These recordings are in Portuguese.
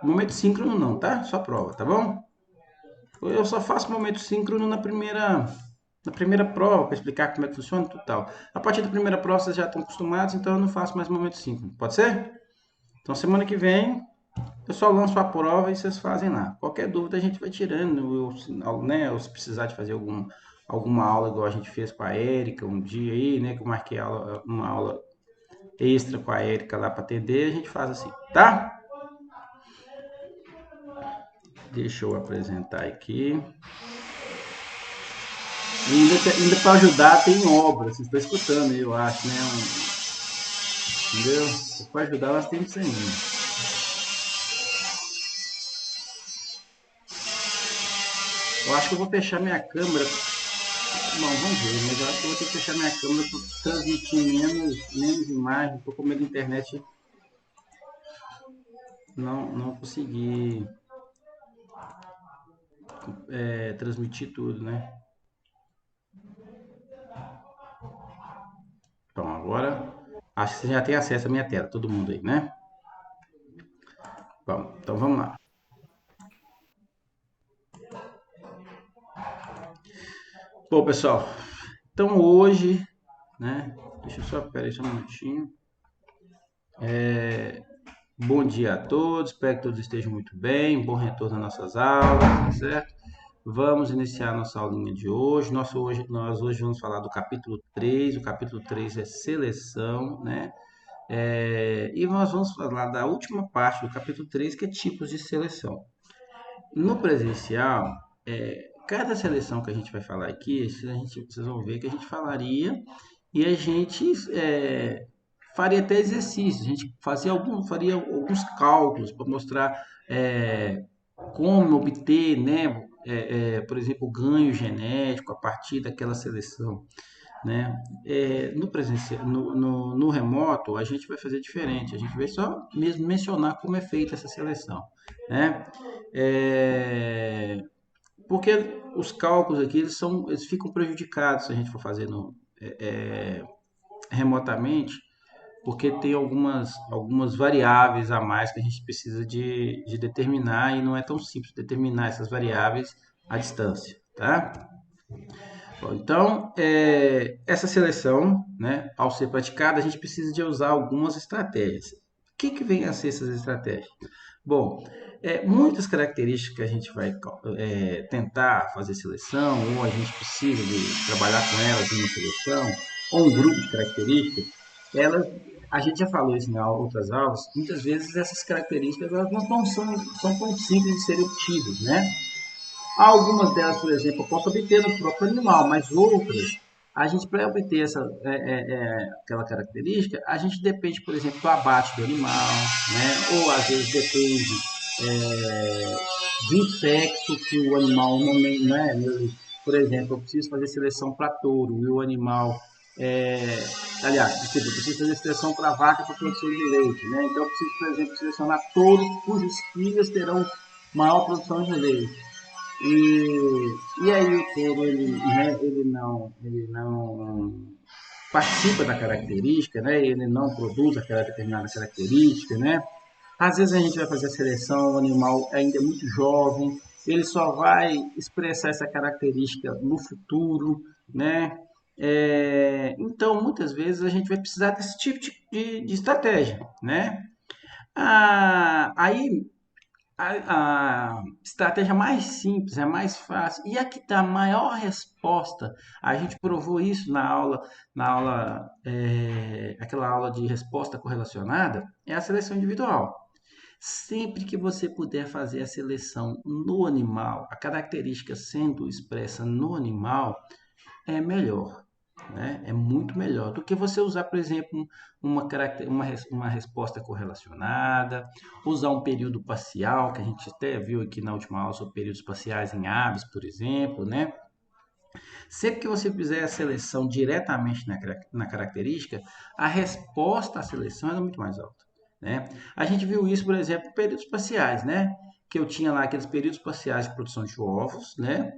Momento síncrono não, tá? Só prova, tá bom? Eu só faço momento síncrono na primeira prova, para explicar como é que funciona e tudo tal. A partir da primeira prova vocês já estão acostumados, então eu não faço mais momento síncrono. Pode ser? Então semana que vem eu só lanço a prova e vocês fazem lá. Qualquer dúvida a gente vai tirando, né? Ou se precisar de fazer alguma aula igual a gente fez com a Érica um dia aí, né? Que eu marquei uma aula extra com a Érica lá para atender, a gente faz assim, tá? Deixa eu apresentar aqui. Ainda para ajudar tem obra, vocês estão escutando aí, eu acho, né? Entendeu? Para ajudar nós temos isso ainda. Eu acho que eu vou fechar minha câmera. Bom, vamos ver, mas eu acho que eu vou ter que fechar minha câmera para transmitir menos imagem, estou com medo da internet não conseguir transmitir tudo, né? Então agora acho que você já tem acesso à minha tela, todo mundo aí, né? Bom, então vamos lá. Bom, pessoal, então hoje, né? Deixa eu só, peraí, só um minutinho. Bom dia a todos, espero que todos estejam muito bem. Bom retorno às nossas aulas, tá certo? Vamos iniciar a nossa aulinha de hoje. Nós hoje vamos falar do capítulo 3. O capítulo 3 é seleção, né? E nós vamos falar da última parte do capítulo 3, que é tipos de seleção. No presencial, cada seleção que a gente vai falar aqui, vocês vão ver que a gente falaria e a gente faria até exercícios, a gente faria alguns cálculos para mostrar como obter, né, por exemplo, ganho genético a partir daquela seleção, né? No remoto, a gente vai fazer diferente, a gente vai só mesmo mencionar como é feita essa seleção, né? É, porque os cálculos aqui eles ficam prejudicados se a gente for fazer remotamente, porque tem algumas variáveis a mais que a gente precisa de determinar e não é tão simples determinar essas variáveis à distância, tá? Bom, então, essa seleção, né, ao ser praticada, a gente precisa de usar algumas estratégias. O que vem a ser essas estratégias? Bom, muitas características que a gente vai tentar fazer seleção, ou a gente precisa de trabalhar com elas em uma seleção, ou um grupo de características, elas, a gente já falou isso em outras aulas, muitas vezes essas características elas não são tão simples de serem obtidas, né? Algumas delas, por exemplo, eu posso obter no próprio animal, mas outras, a gente, para obter aquela característica, a gente depende, por exemplo, do abate do animal, né? Ou às vezes depende do sexo que o animal não, né? Por exemplo, eu preciso fazer seleção para touro e o animal aliás, desculpa, eu preciso fazer seleção para vaca para produção de leite, né? Então eu preciso, por exemplo, selecionar touros cujas filhas terão maior produção de leite. E aí o touro ele não participa da característica, né? Ele não produz aquela determinada característica, né? Às vezes a gente vai fazer a seleção, o animal ainda é muito jovem, ele só vai expressar essa característica no futuro, né? Então, muitas vezes a gente vai precisar desse tipo de estratégia, né? Aí a estratégia mais simples, é mais fácil e a que dá maior resposta. A gente provou isso aquela aula de resposta correlacionada, é a seleção individual. Sempre que você puder fazer a seleção no animal, a característica sendo expressa no animal, é melhor, né? É muito melhor do que você usar, por exemplo, uma resposta correlacionada, usar um período parcial, que a gente até viu aqui na última aula sobre períodos parciais em aves, por exemplo, né? Sempre que você fizer a seleção diretamente na característica, a resposta à seleção é muito mais alta, né? A gente viu isso, por exemplo, em períodos parciais, né? Que eu tinha lá aqueles períodos parciais de produção de ovos, né?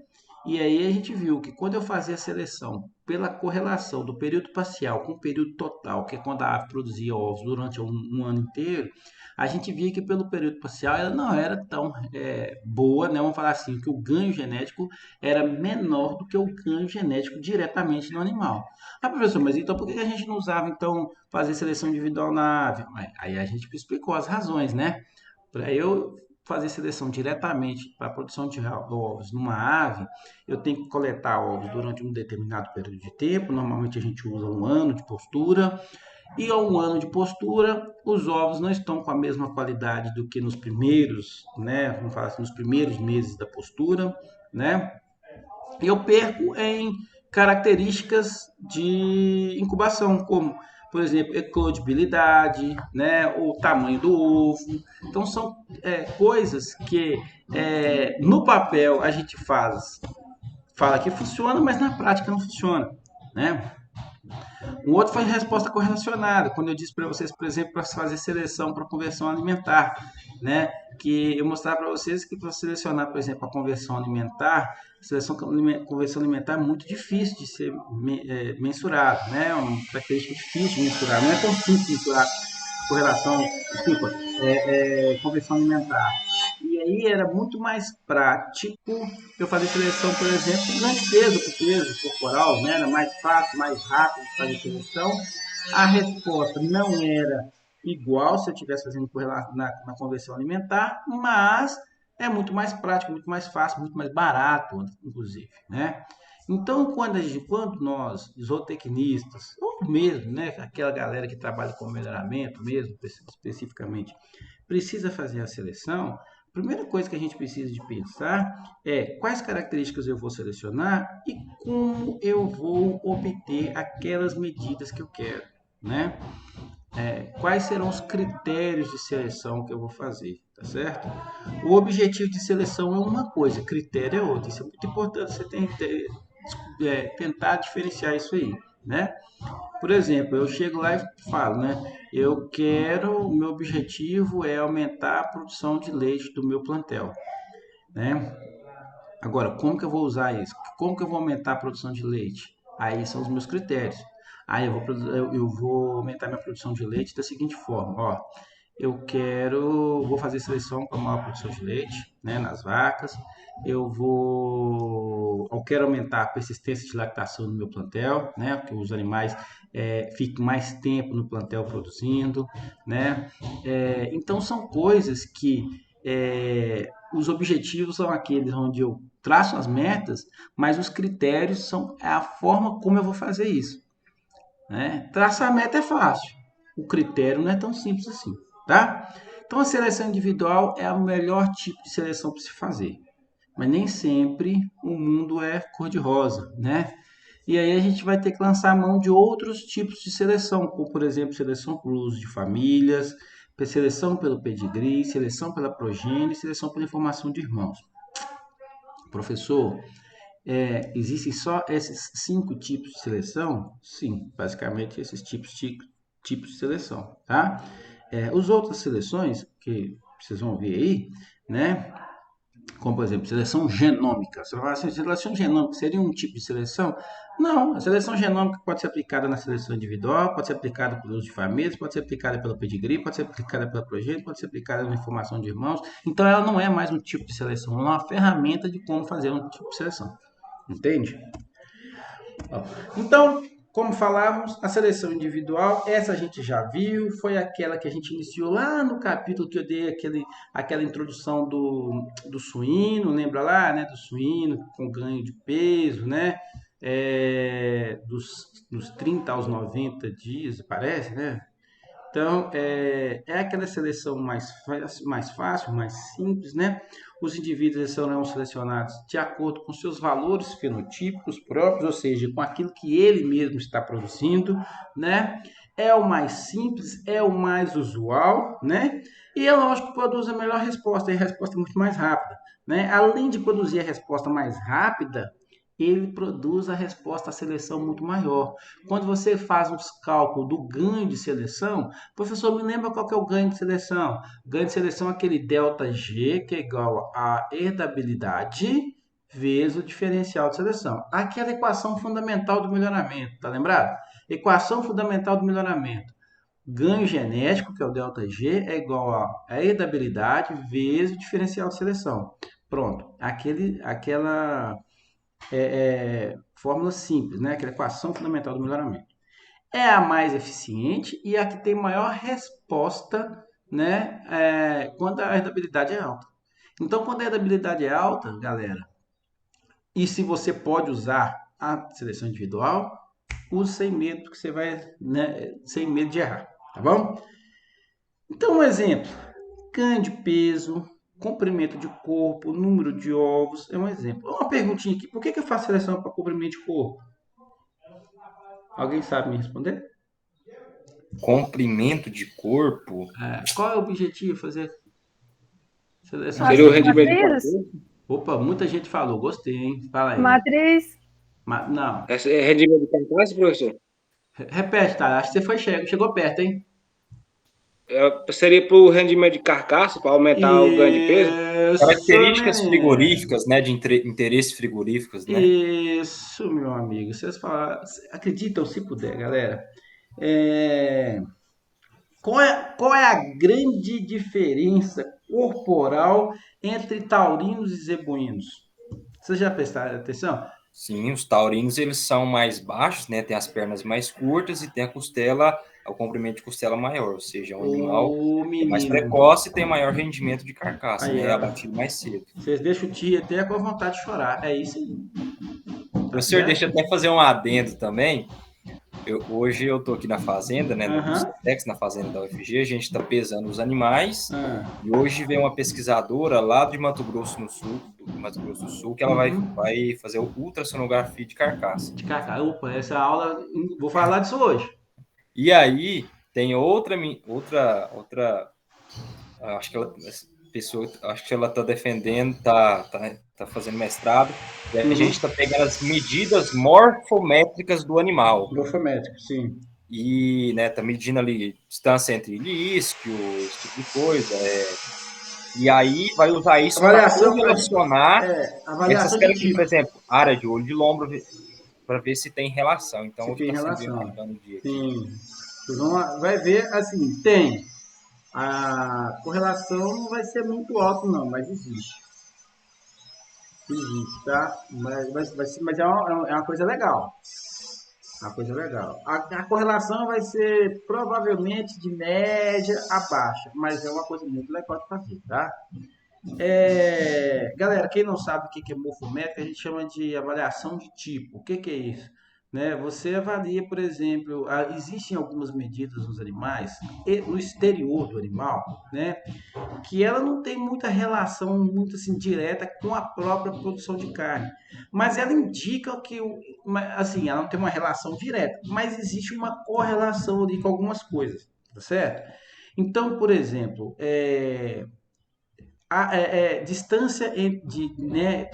E aí a gente viu que quando eu fazia a seleção pela correlação do período parcial com o período total, que é quando a ave produzia ovos durante um ano inteiro, a gente via que pelo período parcial ela não era tão boa, né? Vamos falar assim, que o ganho genético era menor do que o ganho genético diretamente no animal. Ah, professor, mas então por que a gente não usava então fazer seleção individual na ave? Aí a gente explicou as razões, né? Para eu fazer seleção diretamente para a produção de ovos numa ave, eu tenho que coletar ovos durante um determinado período de tempo. Normalmente a gente usa um ano de postura. E ao um ano de postura, os ovos não estão com a mesma qualidade do que nos primeiros, né? Vamos falar assim, nos primeiros meses da postura, né? Eu perco em características de incubação, como, por exemplo, eclodibilidade, né, o tamanho do ovo. Então, são coisas que no papel a gente fala que funciona, mas na prática não funciona, né? Um outro foi resposta correlacionada, quando eu disse para vocês, por exemplo, para fazer seleção para conversão alimentar, né? Que eu mostrar para vocês que para selecionar, por exemplo, a conversão alimentar, conversão alimentar é muito difícil de ser mensurado, né? É uma característica difícil de mensurar, não é tão simples mensurar correlação, desculpa, conversão alimentar. E aí era muito mais prático eu fazer seleção, por exemplo, de grande peso por peso corporal, né? Era mais fácil, mais rápido de fazer seleção. A resposta não era igual se eu estivesse fazendo na conversão alimentar, mas é muito mais prático, muito mais fácil, muito mais barato, inclusive, né? Então, quando nós, zootecnistas, ou mesmo, né, aquela galera que trabalha com melhoramento mesmo, especificamente, precisa fazer a seleção, a primeira coisa que a gente precisa de pensar é quais características eu vou selecionar e como eu vou obter aquelas medidas que eu quero, né? Quais serão os critérios de seleção que eu vou fazer, tá certo? O objetivo de seleção é uma coisa, critério é outra. Isso é muito importante, você tem que tentar diferenciar isso aí, né? Por exemplo, eu chego lá e falo, né? O meu objetivo é aumentar a produção de leite do meu plantel, né? Agora, como que eu vou usar isso? Como que eu vou aumentar a produção de leite? Aí são os meus critérios. Aí eu vou aumentar minha produção de leite da seguinte forma, ó. Vou fazer seleção para maior produção de leite, né, nas vacas. Eu quero aumentar a persistência de lactação no meu plantel, né, que os animais fiquem mais tempo no plantel produzindo, né. Então são coisas que os objetivos são aqueles onde eu traço as metas, mas os critérios são a forma como eu vou fazer isso, né? Traçar a meta é fácil, o critério não é tão simples assim, tá? Então a seleção individual é o melhor tipo de seleção para se fazer, mas nem sempre o mundo é cor-de-rosa, né? E aí a gente vai ter que lançar a mão de outros tipos de seleção, como por exemplo seleção por uso de famílias, seleção pelo pedigree, seleção pela progênie, seleção pela informação de irmãos. Professor, existem só esses 5 tipos de seleção? Sim, basicamente esses tipos de seleção, tá? Os outras seleções que vocês vão ver aí, né? Como, por exemplo, seleção genômica. Você vai falar assim, seleção genômica seria um tipo de seleção? Não, a seleção genômica pode ser aplicada na seleção individual, pode ser aplicada pelo uso de famílias, pode ser aplicada pela pedigree, pode ser aplicada pela progênie, pode ser aplicada na informação de irmãos. Então, ela não é mais um tipo de seleção, é uma ferramenta de como fazer um tipo de seleção. Entende? Então, como falávamos, a seleção individual, essa a gente já viu, foi aquela que a gente iniciou lá no capítulo que eu dei aquela introdução do suíno, lembra lá, né? Do suíno com ganho de peso, né? Dos 30 aos 90 dias, parece, né? Então, é aquela seleção mais fácil, mais simples, né? Os indivíduos serão selecionados de acordo com seus valores fenotípicos próprios, ou seja, com aquilo que ele mesmo está produzindo, né? É o mais simples, é o mais usual, né? E é lógico que produz a melhor resposta, e a resposta é muito mais rápida, né? Além de produzir a resposta mais rápida, ele produz a resposta à seleção muito maior. Quando você faz uns cálculos do ganho de seleção, professor, me lembra qual que é o ganho de seleção? O ganho de seleção é aquele ΔG, que é igual a herdabilidade, vezes o diferencial de seleção. Aquela equação fundamental do melhoramento, tá lembrado? Equação fundamental do melhoramento. Ganho genético, que é o ΔG, é igual a herdabilidade vezes o diferencial de seleção. Pronto. Aquela fórmula simples, né? Aquela equação fundamental do melhoramento. É a mais eficiente e a que tem maior resposta, né? Quando a herdabilidade é alta. Então, quando a herdabilidade é alta, galera, e se você pode usar a seleção individual, use sem medo, que você vai, né, sem medo de errar, tá bom? Então, um exemplo: ganho de peso, comprimento de corpo, número de ovos, é um exemplo. Uma perguntinha aqui: por que eu faço seleção para comprimento de corpo? Alguém sabe me responder? Comprimento de corpo. Qual é o objetivo de fazer seleção Seria o para. As rendimento de matrizes? carcaça? Opa, muita gente falou, gostei, hein? Fala aí. Matriz. Mas, não, É rendimento de carcaça, professor? repete, tá? Acho que você chegou perto, hein? Seria para o rendimento de carcaça, para aumentar o ganho de peso? Isso, Características menino. frigoríficas, né, de interesse frigoríficos, né? Isso, meu amigo. Vocês falaram, acreditam se puder, galera. É, qual é a grande diferença corporal entre taurinos e zebuínos? Vocês já prestaram atenção? Sim, os taurinos eles são mais baixos, né? Tem as pernas mais curtas e tem a costela, o comprimento de costela maior, ou seja, é um animal Ô, que é mais menino. precoce e tem maior rendimento de carcaça, Aí, né? É ó. abatido mais cedo. Vocês deixam o tio até com a vontade de chorar. É isso aí, tá Professor, deixa eu certo? até fazer um adendo também. Hoje eu estou aqui na fazenda, né, no Aham. Citex, na fazenda da UFG, a gente está pesando os animais Ah, e hoje veio uma pesquisadora lá de Mato Grosso do Sul, que ela uhum. vai fazer ultrassonografia de carcaça. De cacá. Opa, essa aula. Vou falar disso hoje. E aí tem outra, acho que ela, pessoa, acho que ela está defendendo, tá fazendo mestrado, e a gente Uhum. está pegando as medidas morfométricas do animal. Morfométrico, sim. E, né, tá medindo ali distância entre ilísquio, esse tipo de coisa. E aí vai usar isso para Avaliação, correlacionar essas avaliação de características, por tipo. exemplo, área de olho de lombro, para ver se tem relação. Então, Se hoje tem está sendo bem relação. bacana o dia aqui. Sim. Vai ver, assim, tem. A correlação não vai ser muito alta, não, mas existe. Existe, tá? Mas é uma coisa legal. Uma coisa legal. A correlação vai ser provavelmente de média a baixa, mas é uma coisa muito legal de fazer, tá? Galera, quem não sabe o que é morfométrica, a gente chama de avaliação de tipo. O que é isso? Né? Você avalia, por exemplo, existem algumas medidas nos animais, no exterior do animal, né? Que ela não tem muita relação muito assim direta com a própria produção de carne, mas ela indica que assim, ela não tem uma relação direta, mas existe uma correlação ali com algumas coisas, tá certo? Então, por exemplo, distância né,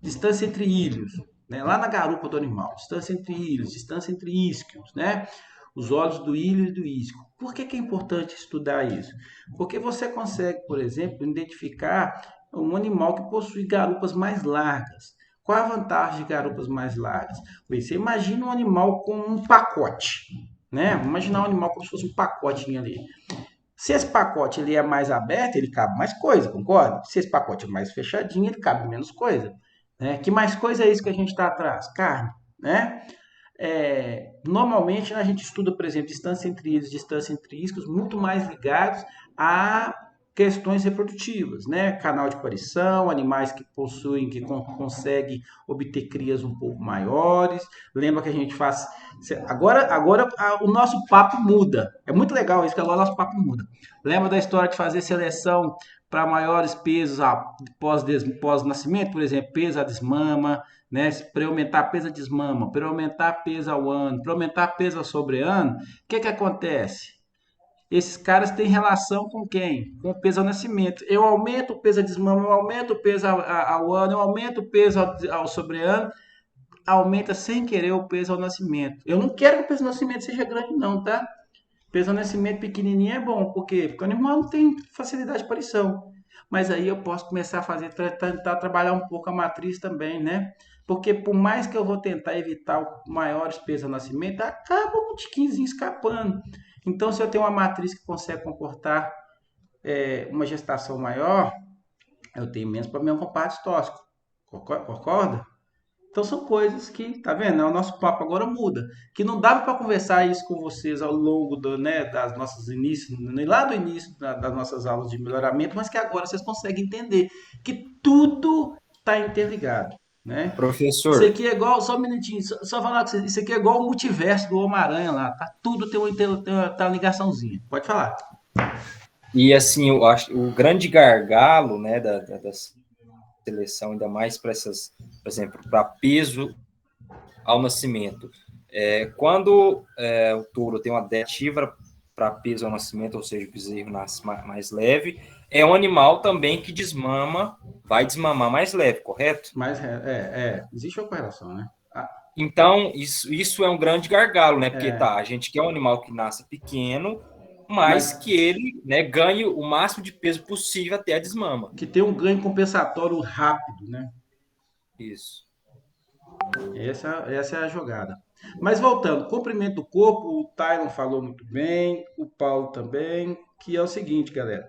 distância entre ilhos, né, lá na garupa do animal, distância entre ilhos, distância entre isquios, né, os olhos do ilho e do isquio. Por que é importante estudar isso? Porque você consegue, por exemplo, identificar um animal que possui garupas mais largas. Qual a vantagem de garupas mais largas? Você imagina um animal com um pacote, né? Imaginar um animal como se fosse um pacotinho ali. Se esse pacote ele é mais aberto, ele cabe mais coisa, concorda? Se esse pacote é mais fechadinho, ele cabe menos coisa. Né? Que mais coisa é isso que a gente está atrás? Carne. Né? Normalmente a gente estuda, por exemplo, distância entre ilhos, distância entre iscos, muito mais ligados a questões reprodutivas, né? Canal de aparição, animais que possuem, que conseguem obter crias um pouco maiores. Lembra que a gente faz. Agora o nosso papo muda. É muito legal isso, que agora o nosso papo muda. Lembra da história de fazer seleção para maiores pesos pós-nascimento, por exemplo, peso a desmama, né? Para aumentar peso a desmama, para aumentar peso ao ano, para aumentar peso ao sobre ano, o que acontece? Esses caras têm relação com quem? Com o peso ao nascimento. Eu aumento o peso a desmama, eu aumento o peso ao ano, eu aumento o peso ao sobre ano, aumenta sem querer o peso ao nascimento. Eu não quero que o peso ao nascimento seja grande, não, tá? Peso ao nascimento pequenininho é bom, por quê? Porque o animal não tem facilidade de aparição. Mas aí eu posso começar a fazer, tentar trabalhar um pouco a matriz também, né? Porque por mais que eu vou tentar evitar maiores pesos ao nascimento, acaba um tiquinho escapando. Então, se eu tenho uma matriz que consegue comportar uma gestação maior, eu tenho menos problema com parto tóxico. Concorda? Então são coisas que, tá vendo? O nosso papo agora muda. Que não dava para conversar isso com vocês ao longo das nossas inícios, lá do início das nossas aulas de melhoramento, mas que agora vocês conseguem entender que tudo está interligado, né? Isso Professor, aqui é igual, só um minutinho, só falar com vocês, isso aqui é igual o multiverso do Homem-Aranha lá, tá? Tudo tem uma ligaçãozinha. Pode falar. e assim, eu acho o grande gargalo, né, da seleção, ainda mais para essas, por exemplo, para peso ao nascimento. Quando o touro tem uma dedicativa para peso ao nascimento, ou seja, o bezerro nasce mais leve, é um animal também que vai desmamar mais leve, correto? Mas existe uma correlação, né? Ah, Então, isso é um grande gargalo, né? Porque é, a gente quer um animal que nasça pequeno, mas mas que ele, né, ganhe o máximo de peso possível até a desmama. que tem um ganho compensatório rápido, né? Isso. Essa é a jogada. Mas voltando, comprimento do corpo, o Tylon falou muito bem, o Paulo também, que é o seguinte, galera.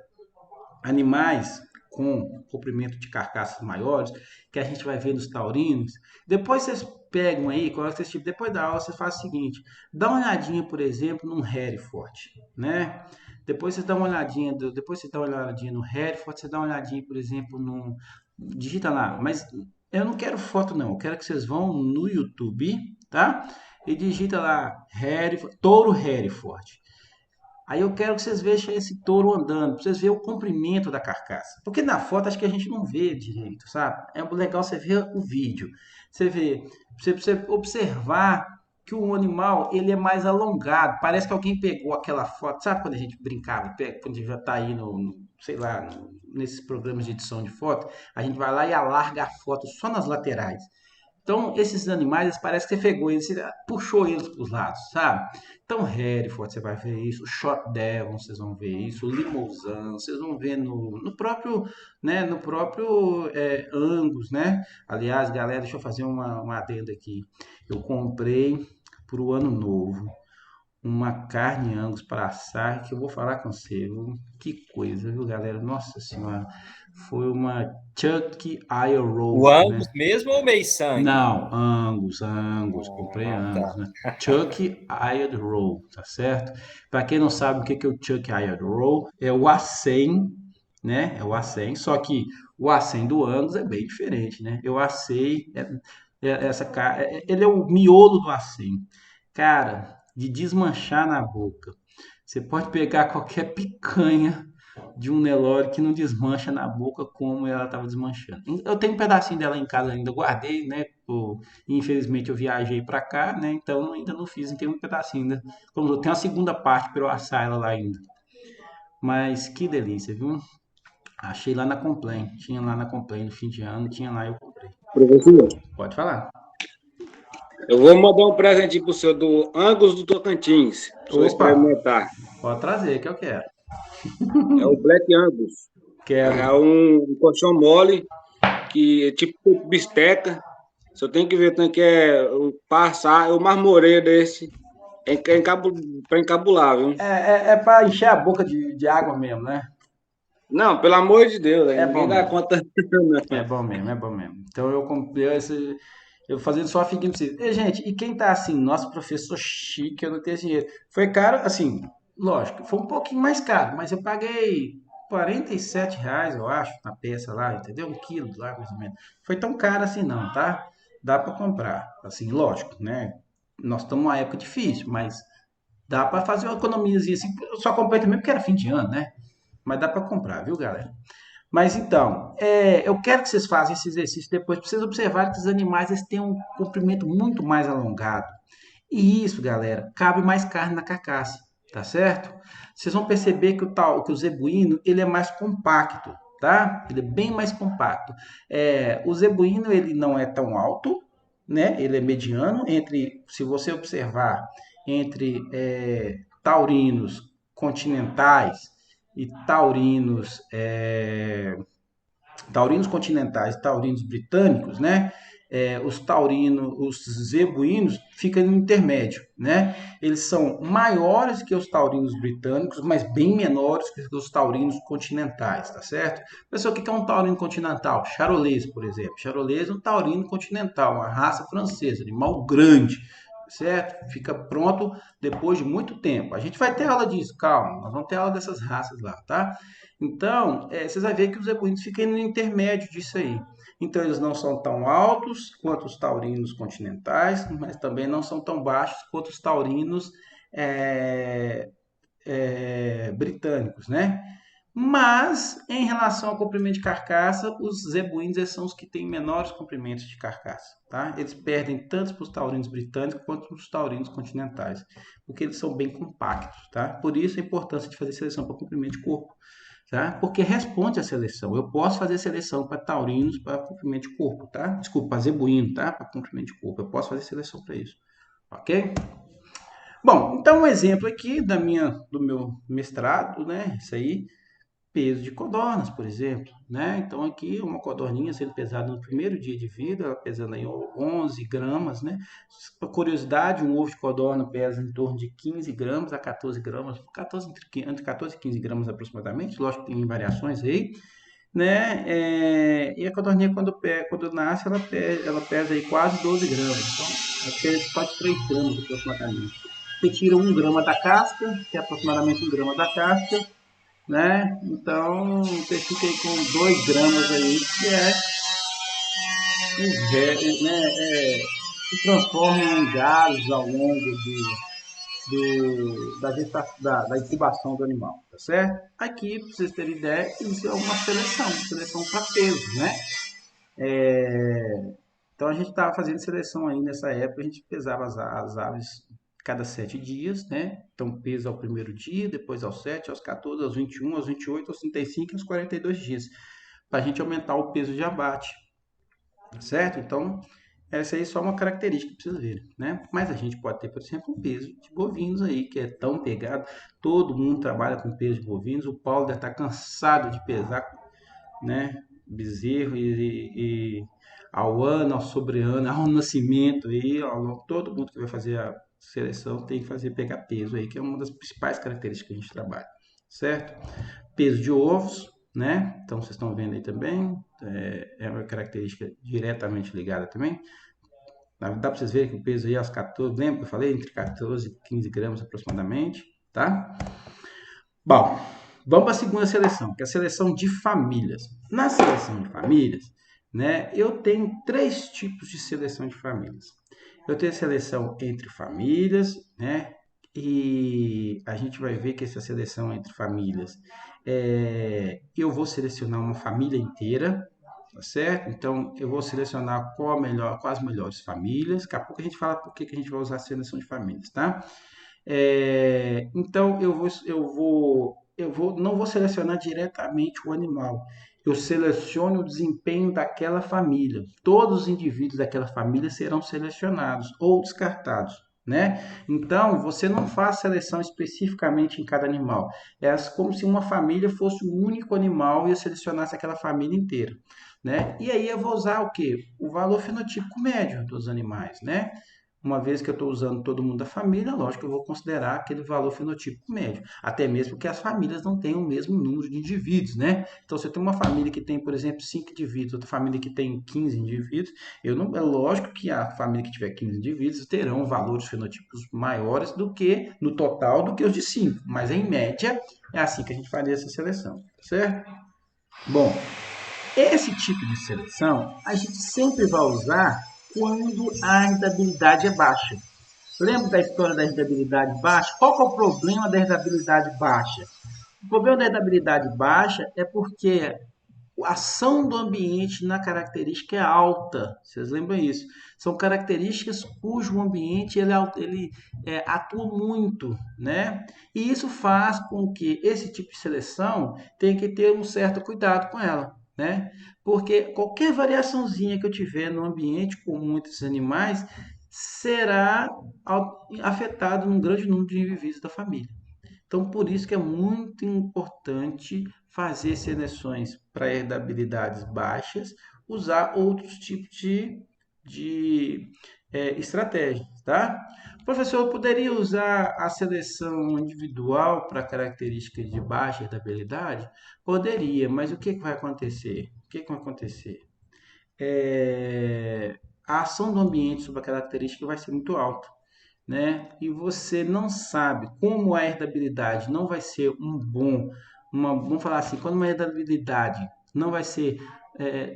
Animais com comprimento de carcaças maiores, que a gente vai ver nos taurinos, depois vocês pegam aí, depois da aula, você faz o seguinte, dá uma olhadinha, por exemplo, num Hereford, né? Depois você dá uma olhadinha, depois você dá uma olhadinha no Hereford, você dá uma olhadinha, por exemplo, no digita lá, mas eu não quero foto não, eu quero que vocês vão no YouTube, tá? E digita lá touro Hereford. Aí eu quero que vocês vejam esse touro andando, para vocês verem o comprimento da carcaça. Porque na foto acho que a gente não vê direito, sabe? É legal você ver o vídeo. Você vê, você observar que o animal ele é mais alongado. Parece que alguém pegou aquela foto. Sabe quando a gente brincava, quando a gente já está aí sei lá, nesses programas de edição de foto, a gente vai lá e alarga a foto só nas laterais. Então, esses animais, eles parece que você pegou eles, você puxou eles para os lados, sabe? Então, Hereford, você vai ver isso, o Short Devon, vocês vão ver isso, o Limousin, vocês vão ver no próprio, né, no próprio Angus, né? Aliás, galera, deixa eu fazer uma adenda aqui. Eu comprei para o ano novo uma carne Angus para assar que eu vou falar com você, viu? Que coisa, viu, galera? Nossa Senhora, foi uma Chuck Eye O Roll, Angus né? mesmo ou meio sangue? Não, Angus, comprei Ah, Angus, tá. né? Chuck Eyed Roll, tá certo? Para quem não sabe o que é o Chuck Eyed Roll, é o acém, né? É o acém, só que o acém do Angus é bem diferente, né? Eu assei ele é o miolo do acém. Cara, de desmanchar na boca. Você pode pegar qualquer picanha de um Nelore que não desmancha na boca como ela estava desmanchando. Eu tenho um pedacinho dela em casa ainda, guardei, né? Infelizmente eu viajei para cá, né? Então ainda não fiz, tem um pedacinho ainda. Como eu tenho a segunda parte para eu assar ela lá ainda. Mas que delícia, viu? Achei lá na Complain, tinha lá na Complain no fim de ano, tinha lá eu comprei. Professor, Pode falar. eu vou mandar um presente pro senhor do Angus do Tocantins, para o senhor Opa, experimentar. pode trazer que eu quero. É o Black Angus. Quero. É um colchão mole, que é tipo bisteca. Só tem que ver tanto que o marmoreio desse. Para encabular, viu? É para encher a boca de água mesmo, né? Não, pelo amor de Deus, É bom ninguém dá mesmo. conta. É bom mesmo, é bom mesmo. Então eu comprei esse. Eu fazendo só a figuinha pra vocês. E, gente, e quem tá assim, nosso professor chique, eu não tenho dinheiro. Foi caro, assim, lógico, foi um pouquinho mais caro, mas eu paguei R$ 47, eu acho, na peça lá, entendeu? 1 quilo lá, mais ou menos. Foi tão caro assim não, tá? Dá pra comprar. Assim, lógico, né? Nós estamos numa época difícil, mas dá pra fazer uma economiazinha assim. Eu só comprei também porque era fim de ano, né? Mas dá pra comprar, viu, galera? Mas então, eu quero que vocês façam esse exercício depois, para vocês observarem que os animais eles têm um comprimento muito mais alongado. E isso, galera, cabe mais carne na carcaça, tá certo? Vocês vão perceber que o zebuíno ele é mais compacto, tá? Ele é bem mais compacto. O zebuíno ele não é tão alto, né? Ele é mediano se você observar entre taurinos continentais e taurinos continentais, taurinos britânicos, né? Os taurinos, os zebuínos ficam no intermédio, né? Eles são maiores que os taurinos britânicos, mas bem menores que os taurinos continentais, tá certo? Pessoal, o que é um taurino continental? Charolês, por exemplo. Charolês é um taurino continental, uma raça francesa, animal grande, certo? Fica pronto depois de muito tempo. A gente vai ter aula disso, calma, nós vamos ter aula dessas raças lá, tá? Então, vocês vão ver que os zebuínos ficam no intermédio disso aí. Então, eles não são tão altos quanto os taurinos continentais, mas também não são tão baixos quanto os taurinos é, britânicos, né? Mas, em relação ao comprimento de carcaça, os zebuínos são os que têm menores comprimentos de carcaça, tá? Eles perdem tanto para os taurinos britânicos quanto para os taurinos continentais, porque eles são bem compactos, tá? Por isso a importância de fazer seleção para comprimento de corpo, tá? Porque responde à seleção. Eu posso fazer seleção para taurinos para comprimento de corpo, tá? Desculpa, para zebuíno, tá? Para comprimento de corpo. Eu posso fazer seleção para isso, ok? Bom, então um exemplo aqui do meu mestrado, né? Isso aí, peso de codornas, por exemplo, né? Então aqui uma codorninha sendo pesada no primeiro dia de vida, ela pesando aí 11 gramas, né? Por curiosidade, um ovo de codorna pesa em torno de 15 gramas a 14 gramas, entre 14 e 15 gramas aproximadamente, lógico que tem variações aí, né? E a codorninha quando nasce, ela pesa aí quase 12 gramas, então ela pesa quase 3 gramas aproximadamente. Você tira 1 grama da casca, que é aproximadamente 1 grama da casca, né? Então, você fica aí com 2 gramas aí, que se transforma em gases ao longo da incubação do animal, tá certo? Aqui, para vocês terem ideia, isso é uma seleção para peso, né? Então, a gente estava fazendo seleção aí nessa época, a gente pesava as aves cada 7 dias, né? Então, peso ao primeiro dia, depois aos 7, aos 14, aos 21, aos 28, aos 35 e aos 42 dias, para a gente aumentar o peso de abate, certo? Então, essa aí é só uma característica para vocês verem, né? Mas a gente pode ter, por exemplo, um peso de bovinos aí, que é tão pegado, todo mundo trabalha com peso de bovinos, o Paulo deve estar cansado de pesar, né? Bezerro e ao ano, ao sobreano, ao nascimento aí, todo mundo que vai fazer a seleção tem que pegar peso aí, que é uma das principais características que a gente trabalha, certo? Peso de ovos, né? Então vocês estão vendo aí também, é uma característica diretamente ligada também. Dá para vocês verem que o peso aí aos 14, lembra que eu falei? Entre 14 e 15 gramas aproximadamente, tá? Bom, vamos para a segunda seleção, que é a seleção de famílias. Na seleção de famílias, né, eu tenho 3 tipos de seleção de famílias. Eu tenho a seleção entre famílias, né, e a gente vai ver que essa seleção entre famílias, eu vou selecionar uma família inteira, tá certo? Então, eu vou selecionar qual as melhores famílias. Daqui a pouco a gente fala por que a gente vai usar a seleção de famílias, tá? Então não vou selecionar diretamente o animal. Eu seleciono o desempenho daquela família. Todos os indivíduos daquela família serão selecionados ou descartados, né? Então, você não faz seleção especificamente em cada animal. É como se uma família fosse um único animal e eu selecionasse aquela família inteira, né? E aí eu vou usar o quê? O valor fenotípico médio dos animais, né? Uma vez que eu estou usando todo mundo da família, lógico que eu vou considerar aquele valor fenotípico médio. Até mesmo que as famílias não tenham o mesmo número de indivíduos, né? Então, se eu tenho uma família que tem, por exemplo, 5 indivíduos, outra família que tem 15 indivíduos, é lógico que a família que tiver 15 indivíduos terão valores fenotípicos maiores do que, no total, do que os de 5. Mas, em média, é assim que a gente faria essa seleção, certo? Bom, esse tipo de seleção a gente sempre vai usar quando a rentabilidade é baixa. Lembra da história da rentabilidade baixa? Qual que é o problema da rentabilidade baixa? O problema da rentabilidade baixa é porque a ação do ambiente na característica é alta. Vocês lembram isso? São características cujo ambiente ele atua muito, né? E isso faz com que esse tipo de seleção tenha que ter um certo cuidado com ela, né? Porque qualquer variaçãozinha que eu tiver no ambiente com muitos animais será afetado num grande número de indivíduos da família. Então, por isso que é muito importante fazer seleções para herdabilidades baixas, usar outros tipos de estratégias, tá? Professor, eu poderia usar a seleção individual para características de baixa herdabilidade? Poderia, mas o que vai acontecer? O que vai acontecer? A ação do ambiente sobre a característica vai ser muito alta, né? E você não sabe como a herdabilidade não vai ser vamos falar assim, quando uma herdabilidade não vai ser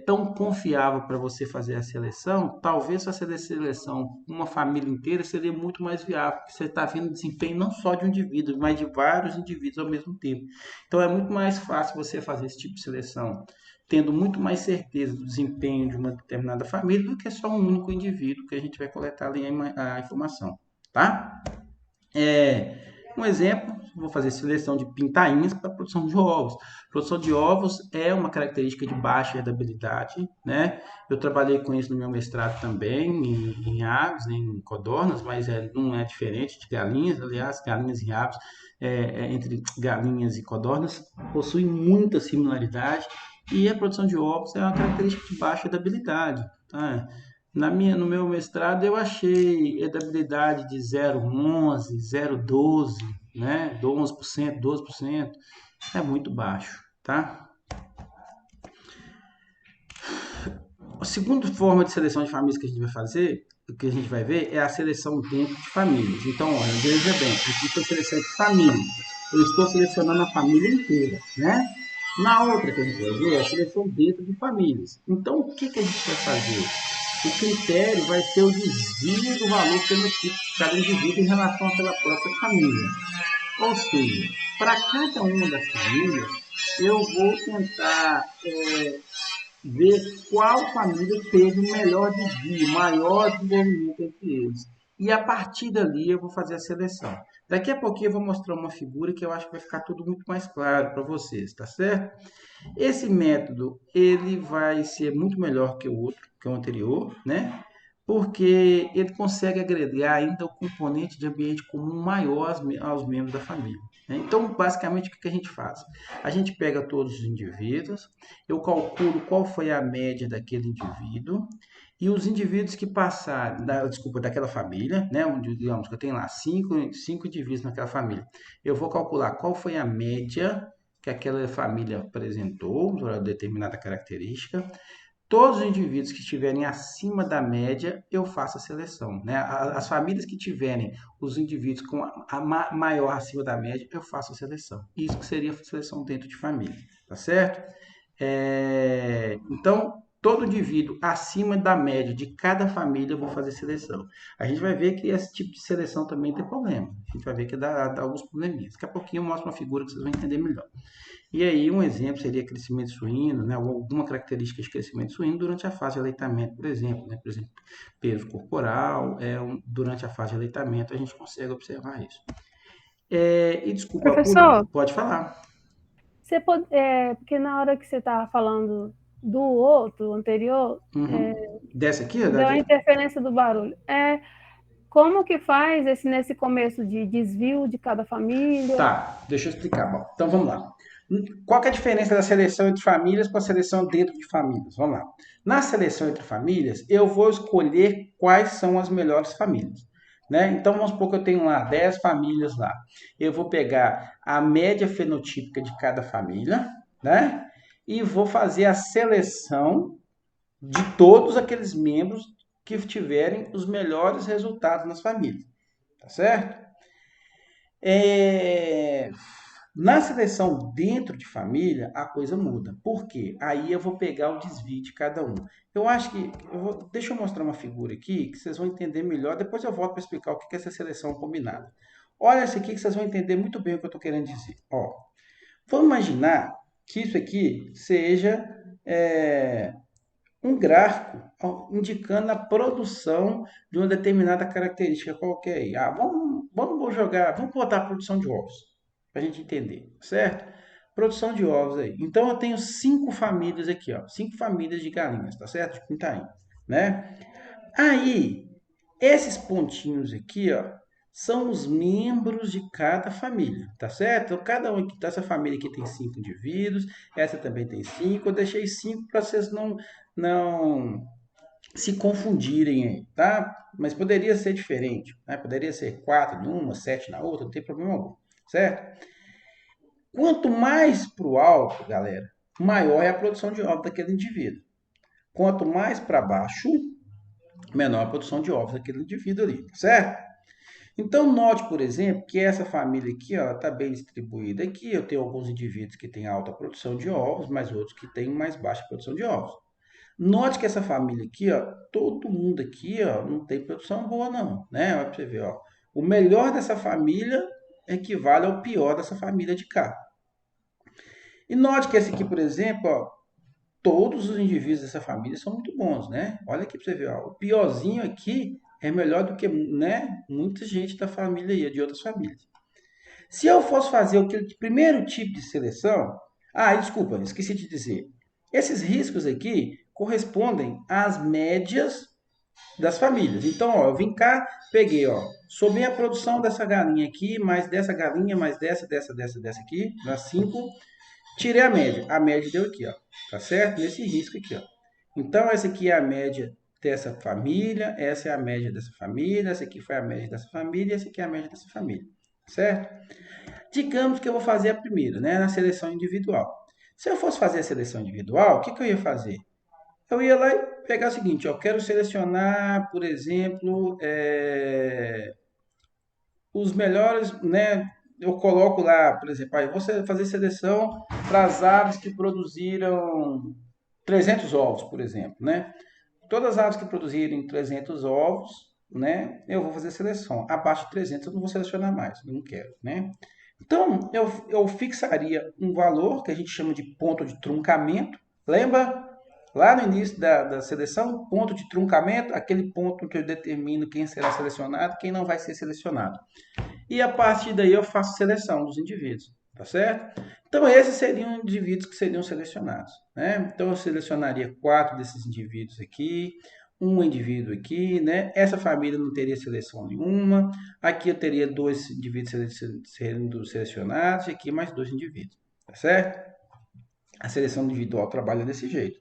tão confiável para você fazer a seleção, talvez fazer a seleção uma família inteira seria muito mais viável, porque você está vendo desempenho não só de um indivíduo, mas de vários indivíduos ao mesmo tempo. Então é muito mais fácil você fazer esse tipo de seleção tendo muito mais certeza do desempenho de uma determinada família do que só um único indivíduo que a gente vai coletar ali a informação, tá? Um exemplo, vou fazer seleção de pintainhas para produção de ovos. Produção de ovos é uma característica de baixa herdabilidade, né? Eu trabalhei com isso no meu mestrado também, em aves, em codornas, mas não é diferente de galinhas. Aliás, galinhas e aves, entre galinhas e codornas, possuem muita similaridade. E a produção de ovos é uma característica de baixa herdabilidade, tá? No meu mestrado eu achei herdabilidade de 0,11, 0,12, né? 11%, 12%. É muito baixo, tá? A segunda forma de seleção de famílias que a gente vai fazer, que a gente vai ver, é a seleção dentro de famílias. Então, olha, veja bem, aqui foi seleção de família. Eu estou selecionando a família inteira, né? Na outra que a gente vai ver é a seleção dentro de famílias. Então, o que a gente vai fazer? O critério vai ser o desvio do valor fenotípico de cada indivíduo em relação àquela própria família. Ou seja, para cada uma das famílias, eu vou tentar ver qual família teve o melhor desvio, maior desenvolvimento entre eles. E a partir dali eu vou fazer a seleção. Daqui a pouquinho eu vou mostrar uma figura que eu acho que vai ficar tudo muito mais claro para vocês, tá certo? Esse método ele vai ser muito melhor que o outro, que o anterior, né? Porque ele consegue agregar ainda o componente de ambiente comum maior aos membros da família, né? Então, basicamente, o que a gente faz? A gente pega todos os indivíduos, eu calculo qual foi a média daquele indivíduo, e os indivíduos que passaram, daquela família, né? Digamos que eu tenho lá cinco indivíduos naquela família, eu vou calcular qual foi a média que aquela família apresentou para determinada característica. Todos os indivíduos que estiverem acima da média, eu faço a seleção, né? As famílias que tiverem os indivíduos com maior acima da média, eu faço a seleção. Isso que seria a seleção dentro de família, tá certo? Então, todo indivíduo acima da média de cada família, eu vou fazer seleção. A gente vai ver que esse tipo de seleção também tem problema. A gente vai ver que dá alguns probleminhas. Daqui a pouquinho eu mostro uma figura que vocês vão entender melhor. E aí, um exemplo seria crescimento suíno, né? Ou alguma característica de crescimento suíno durante a fase de aleitamento, por exemplo, né? Por exemplo, peso corporal, durante a fase de aleitamento a gente consegue observar isso. E desculpa, Professor, pode falar. porque na hora que você estava falando do outro, anterior, Dessa aqui? deu a interferência do barulho. Como que faz nesse começo de desvio de cada família? Tá, deixa eu explicar. Bom, então vamos lá. Qual que é a diferença da seleção entre famílias com a seleção dentro de famílias? Vamos lá. Na seleção entre famílias, eu vou escolher quais são as melhores famílias, né? Então vamos supor que eu tenho lá 10 famílias lá. Eu vou pegar a média fenotípica de cada família, né? E vou fazer a seleção de todos aqueles membros que tiverem os melhores resultados nas famílias, tá certo? Na seleção dentro de família, a coisa muda. Por quê? Aí eu vou pegar o desvio de cada um. Eu acho que. Deixa eu mostrar uma figura aqui que vocês vão entender melhor. Depois eu volto para explicar o que é essa seleção combinada. Olha essa aqui que vocês vão entender muito bem o que eu estou querendo dizer. Ó, vamos imaginar que isso aqui seja um gráfico indicando a produção de uma determinada característica qualquer aí. Vamos botar a produção de ovos, para a gente entender, certo? Produção de ovos aí. Então, eu tenho 5 famílias aqui, ó, 5 famílias de galinhas, tá certo? De pintainha, né? Aí, esses pontinhos aqui, ó, são os membros de cada família, tá certo? Então, cada um aqui, essa família aqui tem 5 indivíduos, essa também tem 5. Eu deixei 5 para vocês não se confundirem aí, tá? Mas poderia ser diferente, né? Poderia ser 4 numa, 7 na outra, não tem problema algum, certo? Quanto mais para o alto, galera, maior é a produção de ovos daquele indivíduo. Quanto mais para baixo, menor a produção de ovos daquele indivíduo ali, certo? Então, note, por exemplo, que essa família aqui está bem distribuída aqui. Eu tenho alguns indivíduos que têm alta produção de ovos, mas outros que têm mais baixa produção de ovos. Note que essa família aqui, todo mundo aqui, não tem produção boa, não, né? Olha para você ver, o melhor dessa família equivale ao pior dessa família de cá. E note que esse aqui, por exemplo, todos os indivíduos dessa família são muito bons, né? Olha aqui para você ver, o piorzinho aqui é melhor do que, né, muita gente da família aí, de outras famílias. Se eu fosse fazer aquele primeiro tipo de seleção, desculpa, esqueci de dizer. Esses riscos aqui correspondem às médias das famílias. Então, eu vim cá, peguei, somei a produção dessa galinha aqui, mais dessa galinha, mais dessa aqui, das 5, tirei a média. A média deu aqui, tá certo? Nesse risco aqui, Então, essa aqui é a média dessa família, essa é a média dessa família, essa aqui foi a média dessa família, essa aqui é a média dessa família, certo? Digamos que eu vou fazer a primeira, né, na seleção individual. Se eu fosse fazer a seleção individual, o que eu ia fazer? Eu ia lá e pegar o seguinte, eu quero selecionar, por exemplo, os melhores, né? Eu coloco lá, por exemplo, eu vou fazer seleção para as aves que produziram 300 ovos, por exemplo, né? Todas as aves que produzirem 300 ovos, né? Eu vou fazer seleção. Abaixo de 300 eu não vou selecionar mais, eu não quero, né? Então, eu fixaria um valor que a gente chama de ponto de truncamento. Lembra? Lá no início da seleção, ponto de truncamento, aquele ponto que eu determino quem será selecionado, quem não vai ser selecionado. E a partir daí eu faço seleção dos indivíduos, tá certo? Então, esses seriam indivíduos que seriam selecionados, né? Então, eu selecionaria 4 desses indivíduos aqui, um indivíduo aqui, né? Essa família não teria seleção nenhuma. Aqui eu teria 2 indivíduos sendo selecionados e aqui mais 2 indivíduos, tá certo? A seleção individual trabalha desse jeito.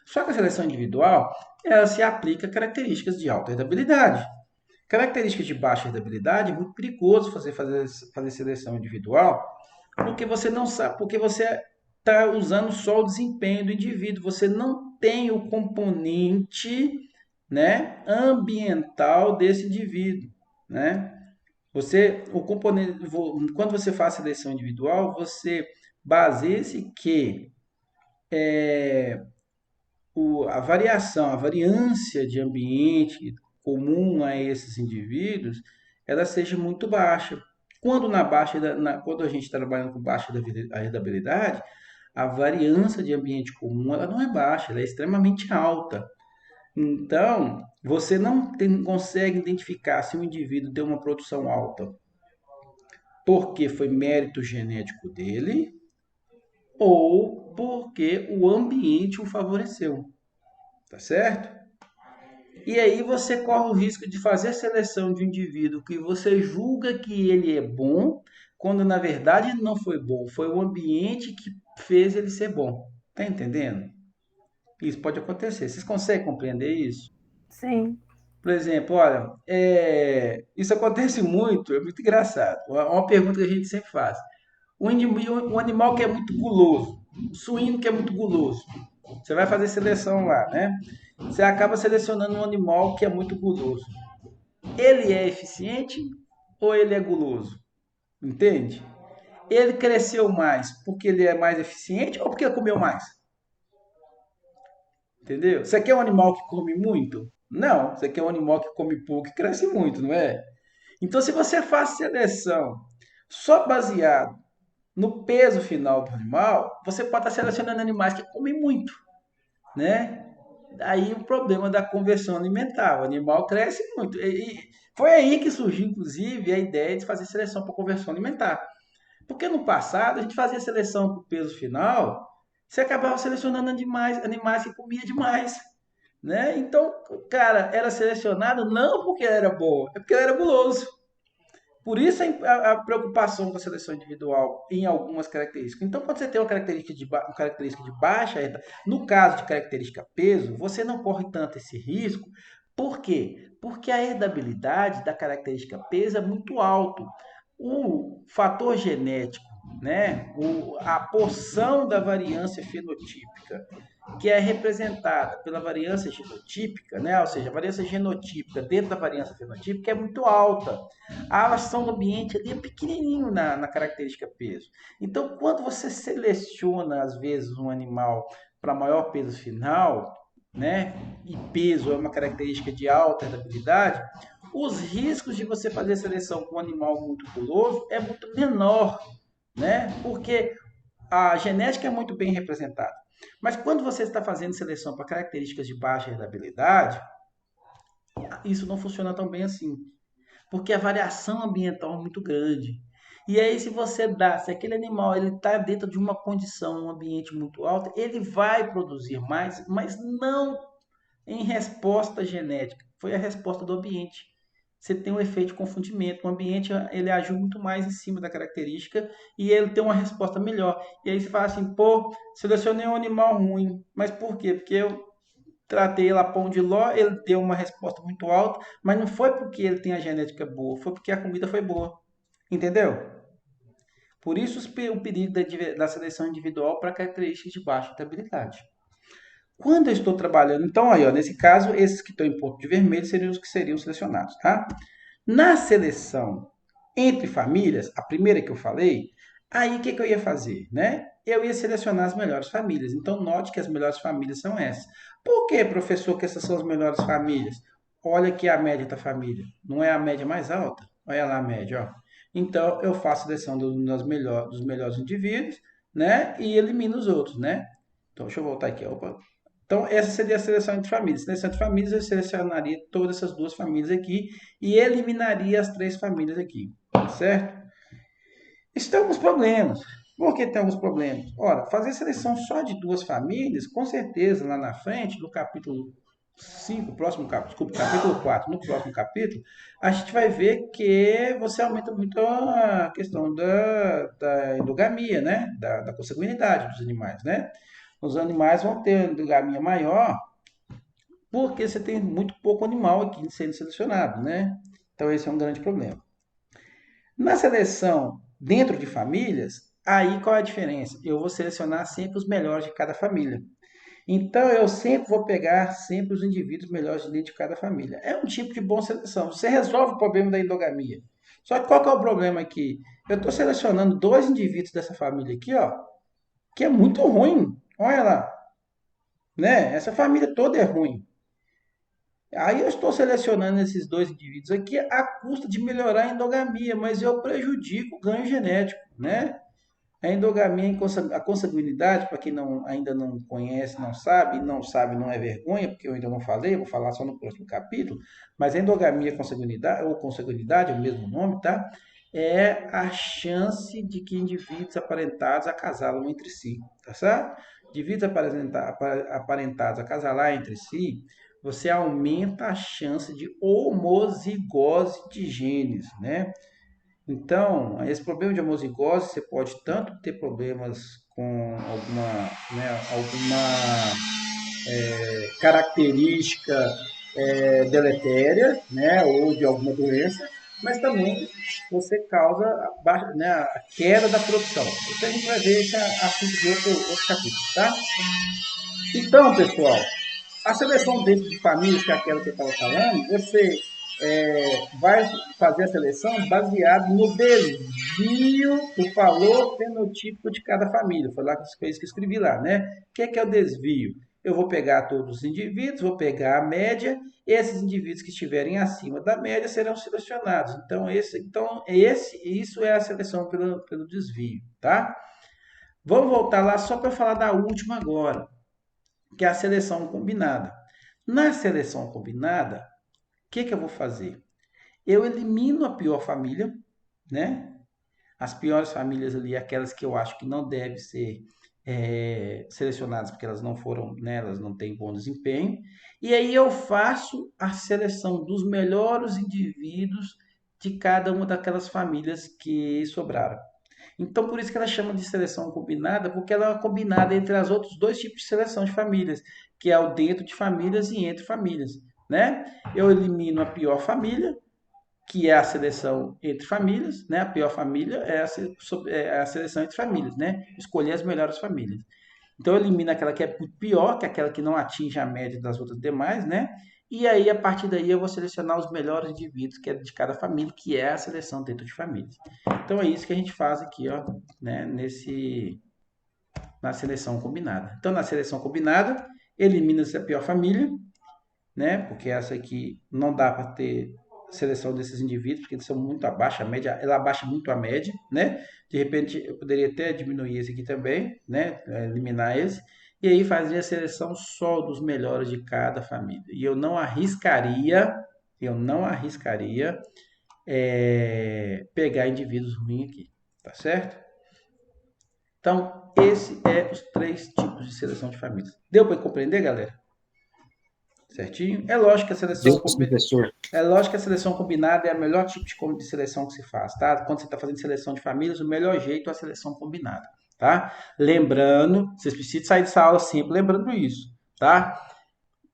Só que a seleção individual, ela se aplica a características de alta herdabilidade. Características de baixa herdabilidade é muito perigoso fazer seleção individual, porque você não sabe, porque você está usando só o desempenho do indivíduo, você não tem o componente, né, ambiental desse indivíduo, né? Quando você faz seleção individual, você baseia-se que a variância de ambiente comum a esses indivíduos, ela seja muito baixa. Quando quando a gente está trabalhando com baixa herdabilidade, a variância de ambiente comum ela não é baixa, ela é extremamente alta. Então, você não consegue identificar se o indivíduo tem uma produção alta porque foi mérito genético dele ou porque o ambiente o favoreceu, tá certo? E aí você corre o risco de fazer seleção de um indivíduo que você julga que ele é bom, quando na verdade ele não foi bom, foi o ambiente que fez ele ser bom. Tá entendendo? Isso pode acontecer. Vocês conseguem compreender isso? Sim. Por exemplo, olha, isso acontece muito, é muito engraçado. Uma pergunta que a gente sempre faz. Um animal que é muito guloso, um suíno que é muito guloso, você vai fazer seleção lá, né? Você acaba selecionando um animal que é muito guloso. Ele é eficiente ou ele é guloso? Entende? Ele cresceu mais porque ele é mais eficiente ou porque ele comeu mais? Entendeu? Você quer um animal que come muito? Não, você quer um animal que come pouco e cresce muito, não é? Então, se você faz seleção só baseado no peso final do animal, você pode estar selecionando animais que comem muito, né? Aí o problema da conversão alimentar, o animal cresce muito. E foi aí que surgiu, inclusive, a ideia de fazer seleção para conversão alimentar. Porque no passado a gente fazia seleção para o peso final, você acabava selecionando animais que comiam demais, né? Então, o cara era selecionado não porque ele era bom, é porque ele era guloso. Por isso a preocupação com a seleção individual em algumas características. Então, quando você tem uma característica de baixa, no caso de característica peso, você não corre tanto esse risco. Por quê? Porque a herdabilidade da característica peso é muito alto. O fator genético, né? A porção da variância fenotípica que é representada pela variância genotípica, né? Ou seja, a variância genotípica dentro da variância fenotípica é muito alta. A ação do ambiente ali é pequenininho na característica peso. Então, quando você seleciona, às vezes, um animal para maior peso final, né? E peso é uma característica de alta herdabilidade, os riscos de você fazer a seleção com um animal muito guloso é muito menor, né? Porque a genética é muito bem representada. Mas quando você está fazendo seleção para características de baixa herdabilidade, isso não funciona tão bem assim, porque a variação ambiental é muito grande. E aí, se aquele animal ele está dentro de uma condição, um ambiente muito alto, ele vai produzir mais, mas não em resposta genética. Foi a resposta do ambiente. Você tem um efeito de confundimento. O ambiente ele agiu muito mais em cima da característica e ele tem uma resposta melhor. E aí você fala assim, pô, selecionei um animal ruim. Mas por quê? Porque eu tratei lá pão de ló, ele deu uma resposta muito alta, mas não foi porque ele tem a genética boa, foi porque a comida foi boa. Entendeu? Por isso o perigo da seleção individual para características de baixa estabilidade. Quando eu estou trabalhando, então aí, ó, nesse caso, esses que estão em ponto de vermelho seriam os que seriam selecionados, tá? Na seleção entre famílias, a primeira que eu falei, aí o que eu ia fazer, né? Eu ia selecionar as melhores famílias. Então, note que as melhores famílias são essas. Por que, professor, que essas são as melhores famílias? Olha aqui a média da família. Não é a média mais alta? Olha lá a média, ó. Então, eu faço a seleção dos melhores indivíduos, né? E elimino os outros, né? Então, deixa eu voltar aqui. Opa. Então, essa seria a seleção entre famílias. Seleção entre famílias, eu selecionaria todas essas duas famílias aqui e eliminaria as três famílias aqui, certo? Isso tem alguns problemas. Por que tem alguns problemas? Ora, fazer seleção só de duas famílias, com certeza, lá na frente, no capítulo 5, próximo capítulo, desculpa, capítulo 4, no próximo capítulo, a gente vai ver que você aumenta muito a questão da endogamia, né? Da consanguinidade dos animais, né? Os animais vão ter endogamia maior porque você tem muito pouco animal aqui sendo selecionado, né? Então esse é um grande problema. Na seleção dentro de famílias, aí qual é a diferença? Eu vou selecionar sempre os melhores de cada família. Então eu sempre vou pegar sempre os indivíduos melhores dentro de cada família. É um tipo de boa seleção. Você resolve o problema da endogamia. Só que qual que é o problema aqui? Eu estou selecionando dois indivíduos dessa família aqui, ó, que é muito ruim. Olha lá, né? Essa família toda é ruim. Aí eu estou selecionando esses dois indivíduos aqui à custa de melhorar a endogamia, mas eu prejudico o ganho genético, né? A endogamia, a consanguinidade, para quem ainda não conhece, não sabe, não é vergonha, porque eu ainda não falei, vou falar só no próximo capítulo, mas a endogamia consanguinidade, ou consanguinidade, é o mesmo nome, tá? É a chance de que indivíduos aparentados acasalam entre si, tá certo? Indivíduos aparentados acasalar entre si, você aumenta a chance de homozigose de genes, né? Então, esse problema de homozigose, você pode tanto ter problemas com alguma característica deletéria, né, ou de alguma doença, mas também você causa a queda da produção. Isso a gente vai ver esse assunto de outro capítulo, tá? Então, pessoal, a seleção dentro de famílias, que é aquela que eu estava falando, você vai fazer a seleção baseado no desvio do valor fenotípico de cada família. Foi lá que eu escrevi lá, né? O que é o desvio? Eu vou pegar todos os indivíduos, vou pegar a média, esses indivíduos que estiverem acima da média serão selecionados. Isso é a seleção pelo desvio, tá? Vamos voltar lá só para falar da última agora, que é a seleção combinada. Na seleção combinada, o que eu vou fazer? Eu elimino a pior família, né? As piores famílias ali, aquelas que eu acho que não devem ser selecionadas porque elas não foram, né, elas não têm bom desempenho. E aí eu faço a seleção dos melhores indivíduos de cada uma daquelas famílias que sobraram. Então, por isso que ela chama de seleção combinada, porque ela é combinada entre os outros dois tipos de seleção de famílias, que é o dentro de famílias e entre famílias, né? Eu elimino a pior família, que é a seleção entre famílias, né? A pior família é a seleção entre famílias, né? Escolher as melhores famílias. Então, eu elimino aquela que é pior, que é aquela que não atinge a média das outras demais, né? E aí, a partir daí, eu vou selecionar os melhores indivíduos, que é de cada família, que é a seleção dentro de famílias. Então, é isso que a gente faz aqui, ó, né? Na seleção combinada. Então, na seleção combinada, elimina-se a pior família, né? Porque essa aqui não dá para ter seleção desses indivíduos, porque eles são muito abaixo, a média, ela abaixa muito a média, né? De repente, eu poderia até diminuir esse aqui também, né? Eliminar esse. E aí fazer a seleção só dos melhores de cada família. E eu não arriscaria pegar indivíduos ruins aqui, tá certo? Então, esse é os 3 tipos de seleção de famílias. Deu para compreender, galera? Certinho? É lógico que a seleção combinada é o melhor tipo de seleção que se faz, tá? Quando você está fazendo seleção de famílias, o melhor jeito é a seleção combinada, tá? Lembrando, vocês precisam sair dessa aula sempre lembrando isso, tá?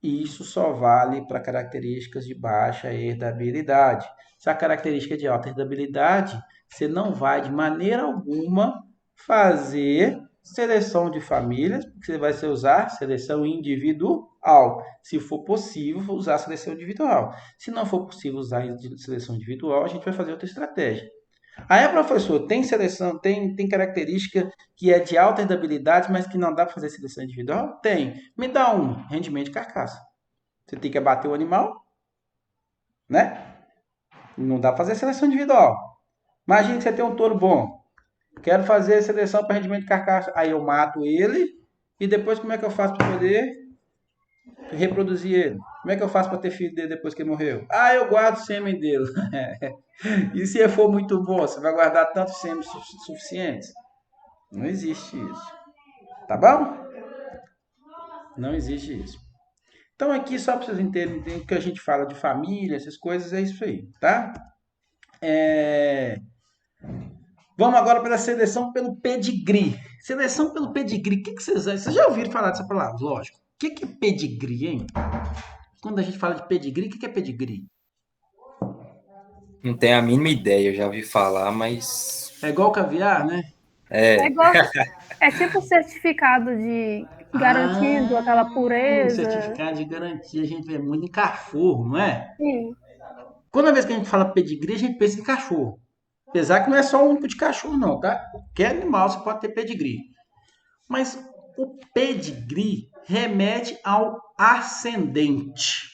Isso só vale para características de baixa herdabilidade. Se a característica é de alta herdabilidade, você não vai de maneira alguma fazer seleção de famílias, porque você vai usar seleção individual. Se for possível, usar seleção individual. Se não for possível usar seleção individual, a gente vai fazer outra estratégia. Aí, professor, tem seleção, tem característica que é de alta herdabilidade, mas que não dá para fazer seleção individual? Tem. Me dá um, rendimento de carcaça. Você tem que abater o animal, né? Não dá para fazer seleção individual. Imagina que você tem um touro bom. Quero fazer seleção para rendimento de carcaça. Aí eu mato ele e depois como é que eu faço para poder reproduzir ele? Como é que eu faço para ter filho dele depois que ele morreu? Ah, eu guardo o sêmen dele. E se for muito bom, você vai guardar tantos sêmen suficientes? Não existe isso. Tá bom? Não existe isso. Então aqui, só para vocês entenderem que a gente fala de família, essas coisas, é isso aí, tá? Vamos agora para a seleção pelo pedigree. Seleção pelo pedigree. O que vocês já ouviram falar dessa palavra? Lógico. O que é pedigree, hein? Quando a gente fala de pedigree, o que é pedigree? Não tenho a mínima ideia, eu já ouvi falar, mas... É igual caviar, né? É tipo certificado de garantindo aquela pureza. Certificado de garantia, a gente vê muito em cachorro, não é? Sim. Quando vez que a gente fala pedigree, a gente pensa em cachorro. Apesar que não é só o único de cachorro, não, tá? Qualquer animal você pode ter pedigree. Mas o pedigree remete ao ascendente.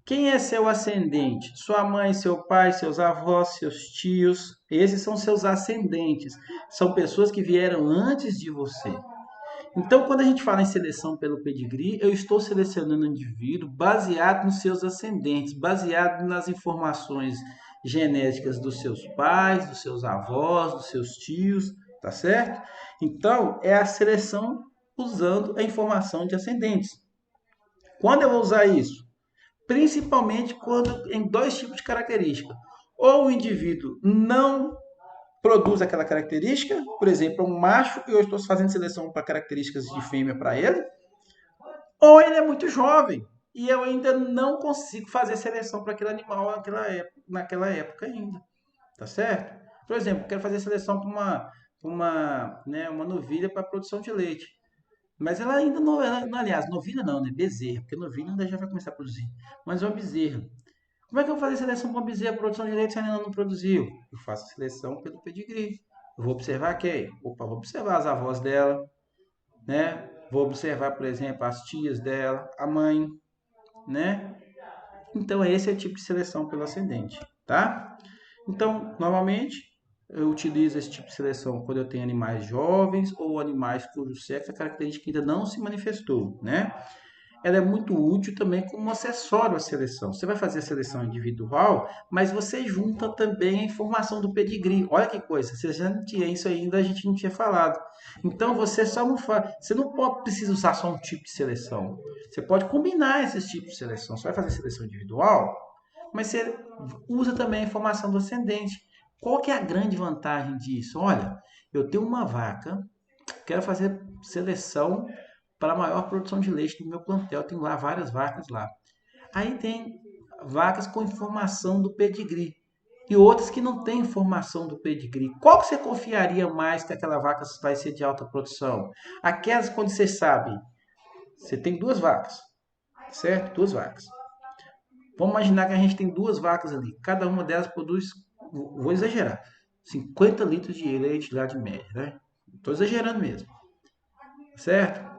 Quem é seu ascendente? Sua mãe, seu pai, seus avós, seus tios. Esses são seus ascendentes. São pessoas que vieram antes de você. Então, quando a gente fala em seleção pelo pedigree, eu estou selecionando um indivíduo baseado nos seus ascendentes, baseado nas informações genéticas dos seus pais, dos seus avós, dos seus tios, tá certo? Então, é a seleção usando a informação de ascendentes. Quando eu vou usar isso? Principalmente quando em 2 tipos de característica. Ou o indivíduo não produz aquela característica, por exemplo, um macho e eu estou fazendo seleção para características de fêmea para ele, ou ele é muito jovem e eu ainda não consigo fazer seleção para aquele animal naquela época ainda, tá certo? Por exemplo, quero fazer seleção para uma novilha para produção de leite, mas ela ainda não, aliás, novilha não, né? Bezerra, porque novilha ainda já vai começar a produzir, mas é uma bezerra. Como é que eu vou fazer seleção para uma bezerra, produção de leite, se ainda não produziu? Eu faço seleção pelo pedigree. Eu vou observar quem? Opa, vou observar as avós dela, né? Vou observar, por exemplo, as tias dela, a mãe, né? Então, esse é o tipo de seleção pelo ascendente, tá? Então, normalmente, eu utilizo esse tipo de seleção quando eu tenho animais jovens ou animais cujo sexo, a característica ainda não se manifestou, né? Ela é muito útil também como acessório à seleção. Você vai fazer a seleção individual, mas você junta também a informação do pedigree. Olha que coisa, você já não tinha isso ainda, a gente não tinha falado. Então você só não faz, você não precisa usar só um tipo de seleção. Você pode combinar esses tipos de seleção. Você vai fazer seleção individual, mas você Usa também a informação do ascendente. Qual que é a grande vantagem disso? Olha, eu tenho uma vaca, quero fazer seleção para maior produção de leite no meu plantel, tenho lá várias vacas lá. Aí tem vacas com informação do pedigree e outras que não têm informação do pedigree. Qual que você confiaria mais que aquela vaca vai ser de alta produção? Aquelas quando você sabe, você tem duas vacas, certo? Duas vacas. Vamos imaginar que a gente tem duas vacas ali. Cada uma delas produz, vou exagerar, 50 litros de leite lá de média, né? Estou exagerando mesmo, certo?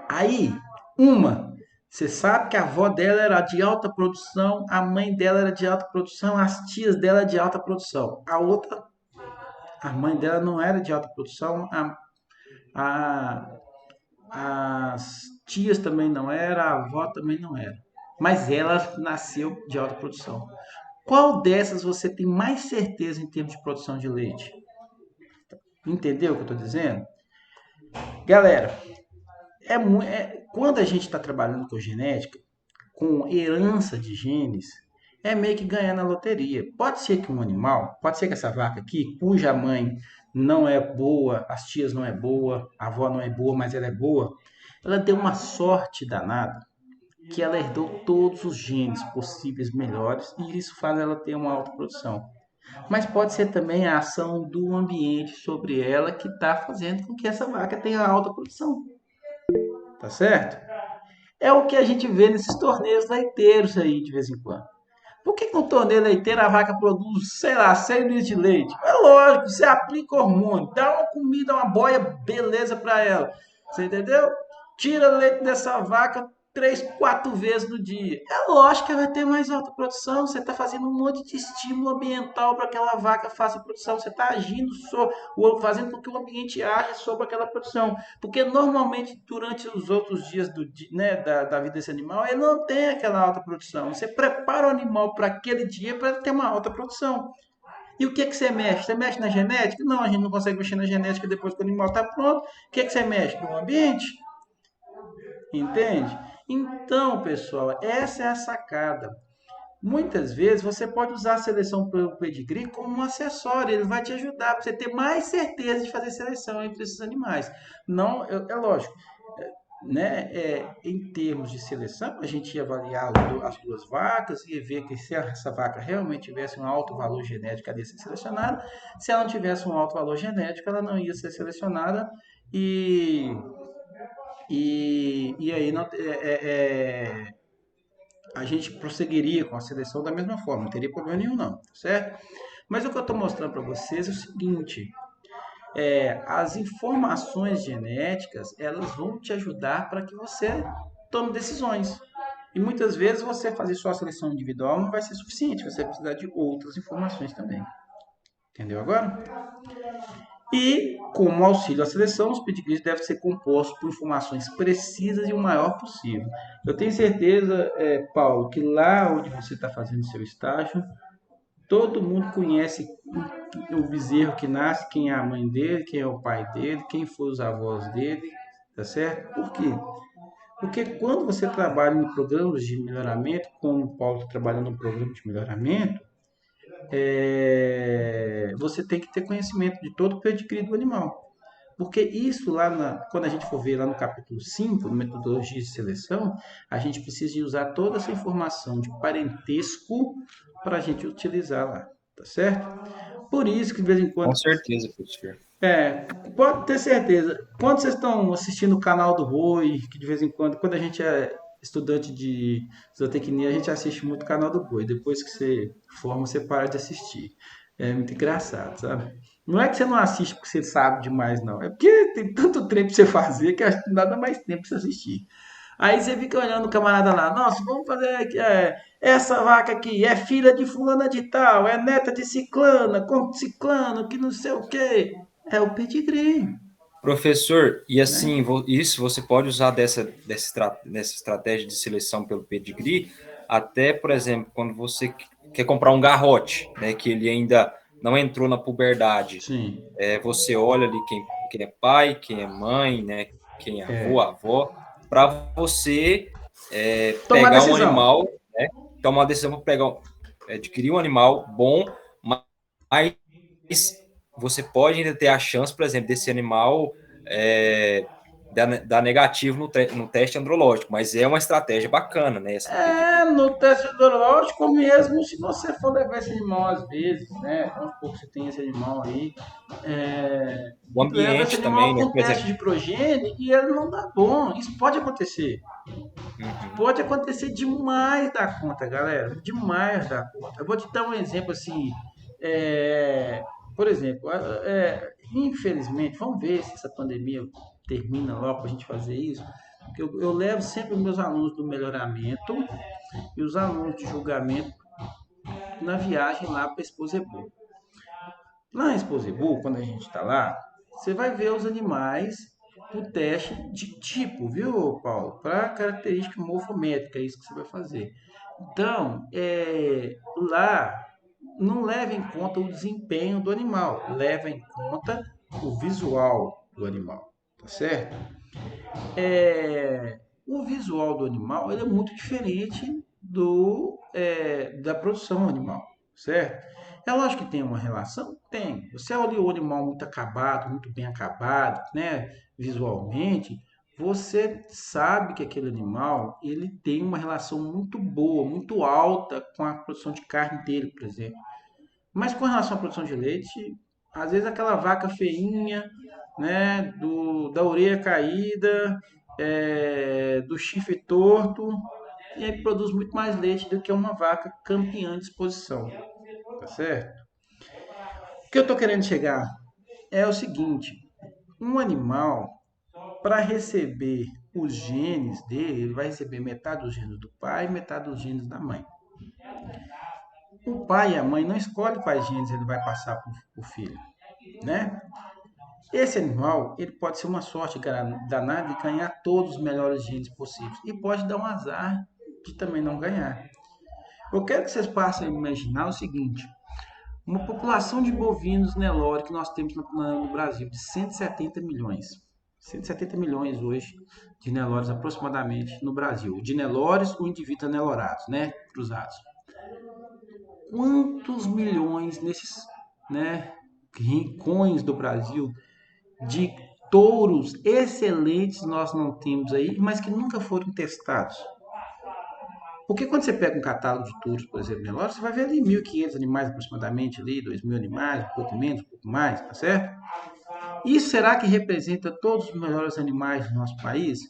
Aí, uma, você sabe que a avó dela era de alta produção, a mãe dela era de alta produção, as tias dela de alta produção. A outra, a mãe dela não era de alta produção, a, as tias também não era, a avó também não era. Mas ela nasceu de alta produção. Qual dessas você tem mais certeza em termos de produção de leite? Entendeu o que eu estou dizendo? Galera, quando a gente está trabalhando com genética, com herança de genes, é meio que ganhar na loteria. Pode ser que um animal, pode ser que essa vaca aqui, cuja mãe não é boa, as tias não é boa, a avó não é boa, mas ela é boa, ela deu uma sorte danada que ela herdou todos os genes possíveis melhores e isso faz ela ter uma alta produção. Mas pode ser também a ação do ambiente sobre ela que está fazendo com que essa vaca tenha alta produção. Tá certo? É o que a gente vê nesses torneios leiteiros aí de vez em quando. Por que no torneio leiteiro a vaca produz, sei lá, 100 litros de leite? É lógico, você aplica hormônio, dá uma comida, uma boia, beleza para ela. Você entendeu? Tira leite dessa vaca 3, 4 vezes no dia. É lógico que ela vai ter mais alta produção. Você está fazendo um monte de estímulo ambiental para que aquela vaca faça produção. Você está agindo, fazendo com que o ambiente age sobre aquela produção. Porque normalmente durante os outros dias da vida desse animal, ele não tem aquela alta produção. Você prepara o animal para aquele dia para ter uma alta produção. E o que você mexe? Você mexe na genética? Não, a gente não consegue mexer na genética depois que o animal está pronto. O que você mexe? No ambiente? Entende? Então, pessoal, essa é a sacada. Muitas vezes você pode usar a seleção pelo pedigree como um acessório, ele vai te ajudar para você ter mais certeza de fazer seleção entre esses animais. Não, é lógico, né? Em termos de seleção, a gente ia avaliar as duas vacas e ver que se essa vaca realmente tivesse um alto valor genético, ela ia ser selecionada. Se ela não tivesse um alto valor genético, ela não ia ser selecionada e aí a gente prosseguiria com a seleção da mesma forma, não teria problema nenhum não, certo? Mas o que eu estou mostrando para vocês é o seguinte, as informações genéticas, elas vão te ajudar para que você tome decisões. E muitas vezes você fazer só a seleção individual não vai ser suficiente, você vai precisar de outras informações também. Entendeu agora? E, como auxílio à seleção, os pedigrees devem ser compostos por informações precisas e o maior possível. Eu tenho certeza, Paulo, que lá onde você está fazendo seu estágio, todo mundo conhece o bezerro que nasce, quem é a mãe dele, quem é o pai dele, quem foram os avós dele, tá certo? Por quê? Porque quando você trabalha em programas de melhoramento, como o Paulo está trabalhando no programa de melhoramento, você tem que ter conhecimento de todo o pedigree do animal. Porque isso quando a gente for ver lá no capítulo 5, no metodologia de seleção, a gente precisa de usar toda essa informação de parentesco para a gente utilizar lá, tá certo? Por isso que de vez em quando... Com certeza, professor. Pode ter certeza. Quando vocês estão assistindo o canal do Boi, que de vez em quando a gente é estudante de zootecnia, a gente assiste muito o canal do Boi. Depois que você forma, você para de assistir. É muito engraçado, sabe? Não é que você não assiste porque você sabe demais, não. É porque tem tanto treino pra você fazer que acho que não dá mais tempo pra você assistir. Aí você fica olhando o camarada lá. Nossa, vamos fazer aqui. Essa vaca aqui é filha de fulana de tal, é neta de ciclana, com ciclano, que não sei o quê. É o pedigree. Professor, e assim, isso você pode usar dessa estratégia de seleção pelo pedigree, até, por exemplo, quando você quer comprar um garrote, né, que ele ainda não entrou na puberdade. Sim. Você olha ali quem é pai, quem é mãe, né, quem é avó, para você pegar um animal, né, tomar uma decisão para pegar adquirir um animal bom, mas você pode ainda ter a chance, por exemplo, desse animal dar negativo no teste andrológico, mas é uma estratégia bacana, né? Essa No teste andrológico mesmo, se você for levar esse animal às vezes, né? Vamos supor que você tem esse animal aí, o e leva esse ambiente animal também, para né? um Por teste exemplo, de progênie e ele não dá bom. Isso pode acontecer. Pode acontecer demais da conta, galera. Demais da conta. Eu vou te dar um exemplo assim. Por exemplo, infelizmente, vamos ver se essa pandemia termina logo para a gente fazer isso. Porque eu levo sempre os meus alunos do melhoramento e os alunos de julgamento na viagem lá para Expo Zebu. Lá em Expo Zebu, quando a gente está lá, você vai ver os animais o teste de tipo, viu, Paulo? Para característica morfométrica, é isso que você vai fazer. Então, lá, não leva em conta o desempenho do animal, leva em conta o visual do animal, tá certo? O visual do animal ele é muito diferente da produção animal, certo? É lógico que tem uma relação? Tem. Você olha o animal muito acabado, muito bem acabado, né, visualmente, você sabe que aquele animal ele tem uma relação muito boa, muito alta com a produção de carne dele, por exemplo. Mas com relação à produção de leite, às vezes aquela vaca feinha, né, da orelha caída, do chifre torto, e aí produz muito mais leite do que uma vaca campeã de exposição, tá certo? O que eu estou querendo chegar é o seguinte: um animal, para receber os genes dele, ele vai receber metade dos genes do pai e metade dos genes da mãe. O pai e a mãe não escolhem quais genes ele vai passar para o filho, né? Esse animal, ele pode ser uma sorte danada de ganhar todos os melhores genes possíveis e pode dar um azar de também não ganhar. Eu quero que vocês passem a imaginar o seguinte: uma população de bovinos Nelore que nós temos no Brasil de 170 milhões. 170 milhões hoje de Nelores aproximadamente no Brasil. De Nelores ou indivíduos anelorados, né? Cruzados. Quantos milhões nesses, né, rincões do Brasil de touros excelentes nós não temos aí, mas que nunca foram testados? Porque quando você pega um catálogo de touros, por exemplo, Nelore, você vai ver ali 1.500 animais aproximadamente, ali, 2.000 animais, um pouco menos, um pouco mais, tá certo? Isso será que representa todos os melhores animais do nosso país?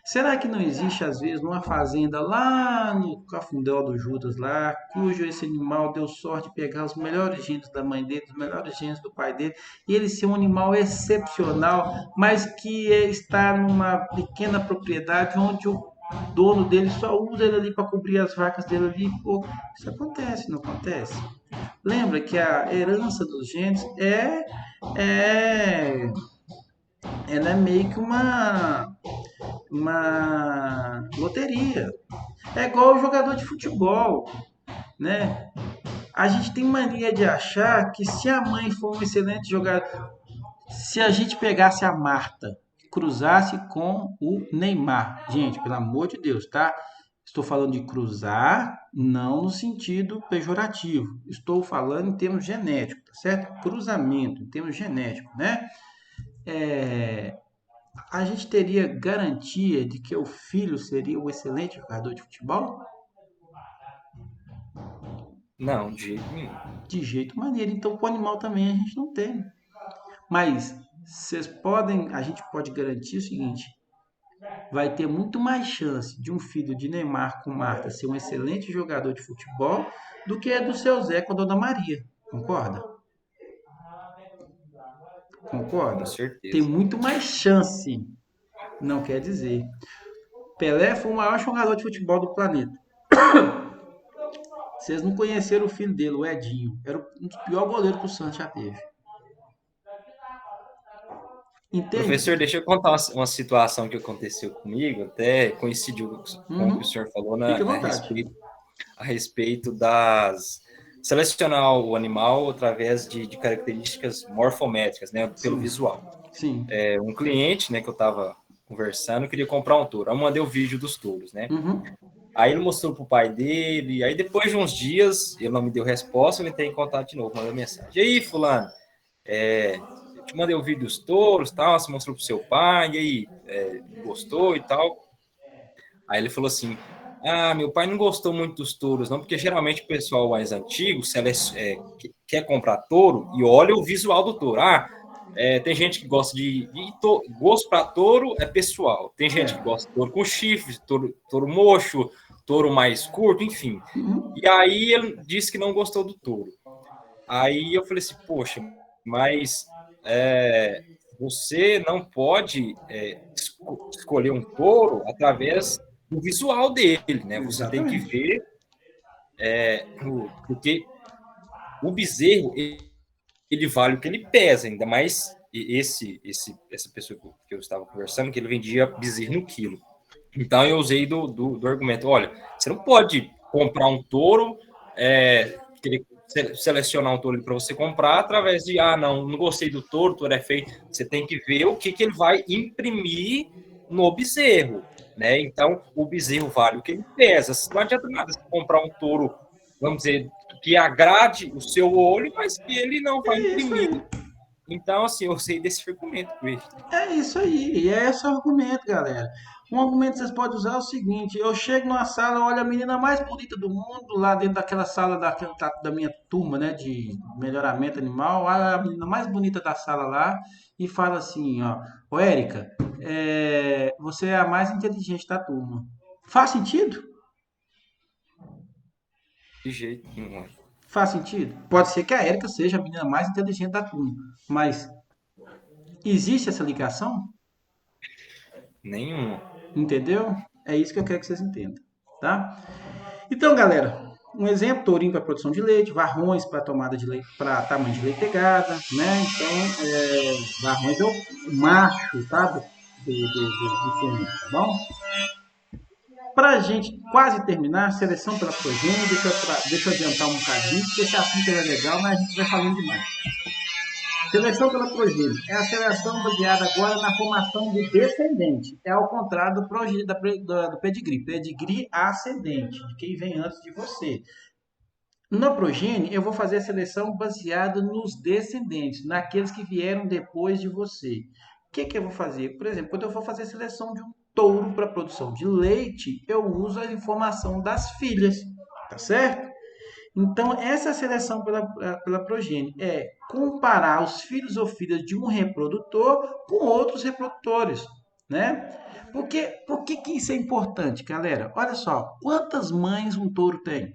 Será que não existe, às vezes, numa fazenda lá no Cafundel do Judas, lá, cujo esse animal deu sorte de pegar os melhores genes da mãe dele, os melhores genes do pai dele, e ele ser um animal excepcional, mas que está numa pequena propriedade onde o dono dele só usa ele ali para cobrir as vacas dele ali? Pô, isso acontece, não acontece? Lembra que a herança dos genes ela é meio que uma loteria. É igual o jogador de futebol, né? A gente tem mania de achar que se a mãe for um excelente jogador, se a gente pegasse a Marta, cruzasse com o Neymar, gente, pelo amor de Deus, tá? Estou falando de cruzar, não no sentido pejorativo. Estou falando em termos genéticos, tá certo? Cruzamento, em termos genéticos, né? A gente teria garantia de que o filho seria um excelente jogador de futebol? não, de jeito nenhum. De jeito maneiro. Então, com o animal também a gente não tem. Mas a gente pode garantir o seguinte: vai ter muito mais chance de um filho de Neymar com Marta ser um excelente jogador de futebol do que do seu Zé com a Dona Maria. Concorda? Com Concorda? Tem certeza. muito mais chance. Não quer dizer. Pelé foi o maior jogador de futebol do planeta. Vocês não conheceram o filho dele, o Edinho. Era um dos piores goleiros que o Santos já teve. Entende? Professor, deixa eu contar uma situação que aconteceu comigo, até coincidiu com o que o senhor falou Fique à vontade. a respeito das selecionar o animal através de características morfométricas, né, pelo Sim. visual. Sim. Um cliente, né, que eu estava conversando, queria comprar um touro. Eu mandei o vídeo dos touros, né? Aí ele mostrou pro pai dele, aí depois de uns dias, ele não me deu resposta, eu entrei em contato de novo, mandei mensagem. E aí, fulano, eu te mandei o vídeo dos touros, tal, você mostrou pro seu pai, e aí, gostou e tal? Aí ele falou assim, meu pai não gostou muito dos touros, não, porque geralmente o pessoal mais antigo quer comprar touro e olha o visual do touro. Tem gente que gosta gosto para touro é pessoal. Tem gente que gosta de touro com chifre, touro mocho, touro mais curto, enfim. E aí ele disse que não gostou do touro. Aí eu falei assim, poxa, mas você não pode escolher um touro através do visual dele, né? Você tem que ver, porque o bezerro, ele vale o que ele pesa, ainda mais essa pessoa que eu estava conversando, que ele vendia bezerro no quilo. Então eu usei do argumento, olha, você não pode comprar um touro, querer selecionar um touro para você comprar através de, não gostei do touro, o touro é feio. Você tem que ver o que ele vai imprimir no bezerro, né? Então, o bezerro vale o que ele pesa. Não adianta nada você comprar um touro, vamos dizer, que agrade o seu olho, mas que ele não vai imprimir. Então, assim, eu usei desse argumento com ele. É isso aí, e é esse o argumento, galera. Um argumento que vocês podem usar é o seguinte: eu chego numa sala, olho a menina mais bonita do mundo, lá dentro daquela sala da minha turma, né, de melhoramento animal, olho a menina mais bonita da sala lá e falo assim, ó, ô Érica, você é a mais inteligente da turma. Faz sentido? De jeito nenhum. Faz sentido? Pode ser que a Érica seja a menina mais inteligente da turma, mas existe essa ligação? Nenhum. Entendeu? É isso que eu quero que vocês entendam, tá? Então, galera, um exemplo, tourinho para produção de leite, varrões para tomada de leite, para tamanho de leitegada, né? Então, varrões é o macho, tá? Do tá bom? Para a gente quase terminar, seleção pela progênie, deixa eu adiantar um bocadinho, porque esse assunto é legal, mas a gente vai falando demais. Seleção pela progênie é a seleção baseada agora na formação do descendente. É ao contrário do pedigree. Pedigree ascendente, de quem vem antes de você. Na progênie, eu vou fazer a seleção baseada nos descendentes, naqueles que vieram depois de você. O que eu vou fazer? Por exemplo, quando eu for fazer a seleção de um touro para produção de leite, eu uso a informação das filhas, tá certo? Então, essa seleção pela progênie é comparar os filhos ou filhas de um reprodutor com outros reprodutores, né? Por que isso é importante, galera? Olha só, quantas mães um touro tem?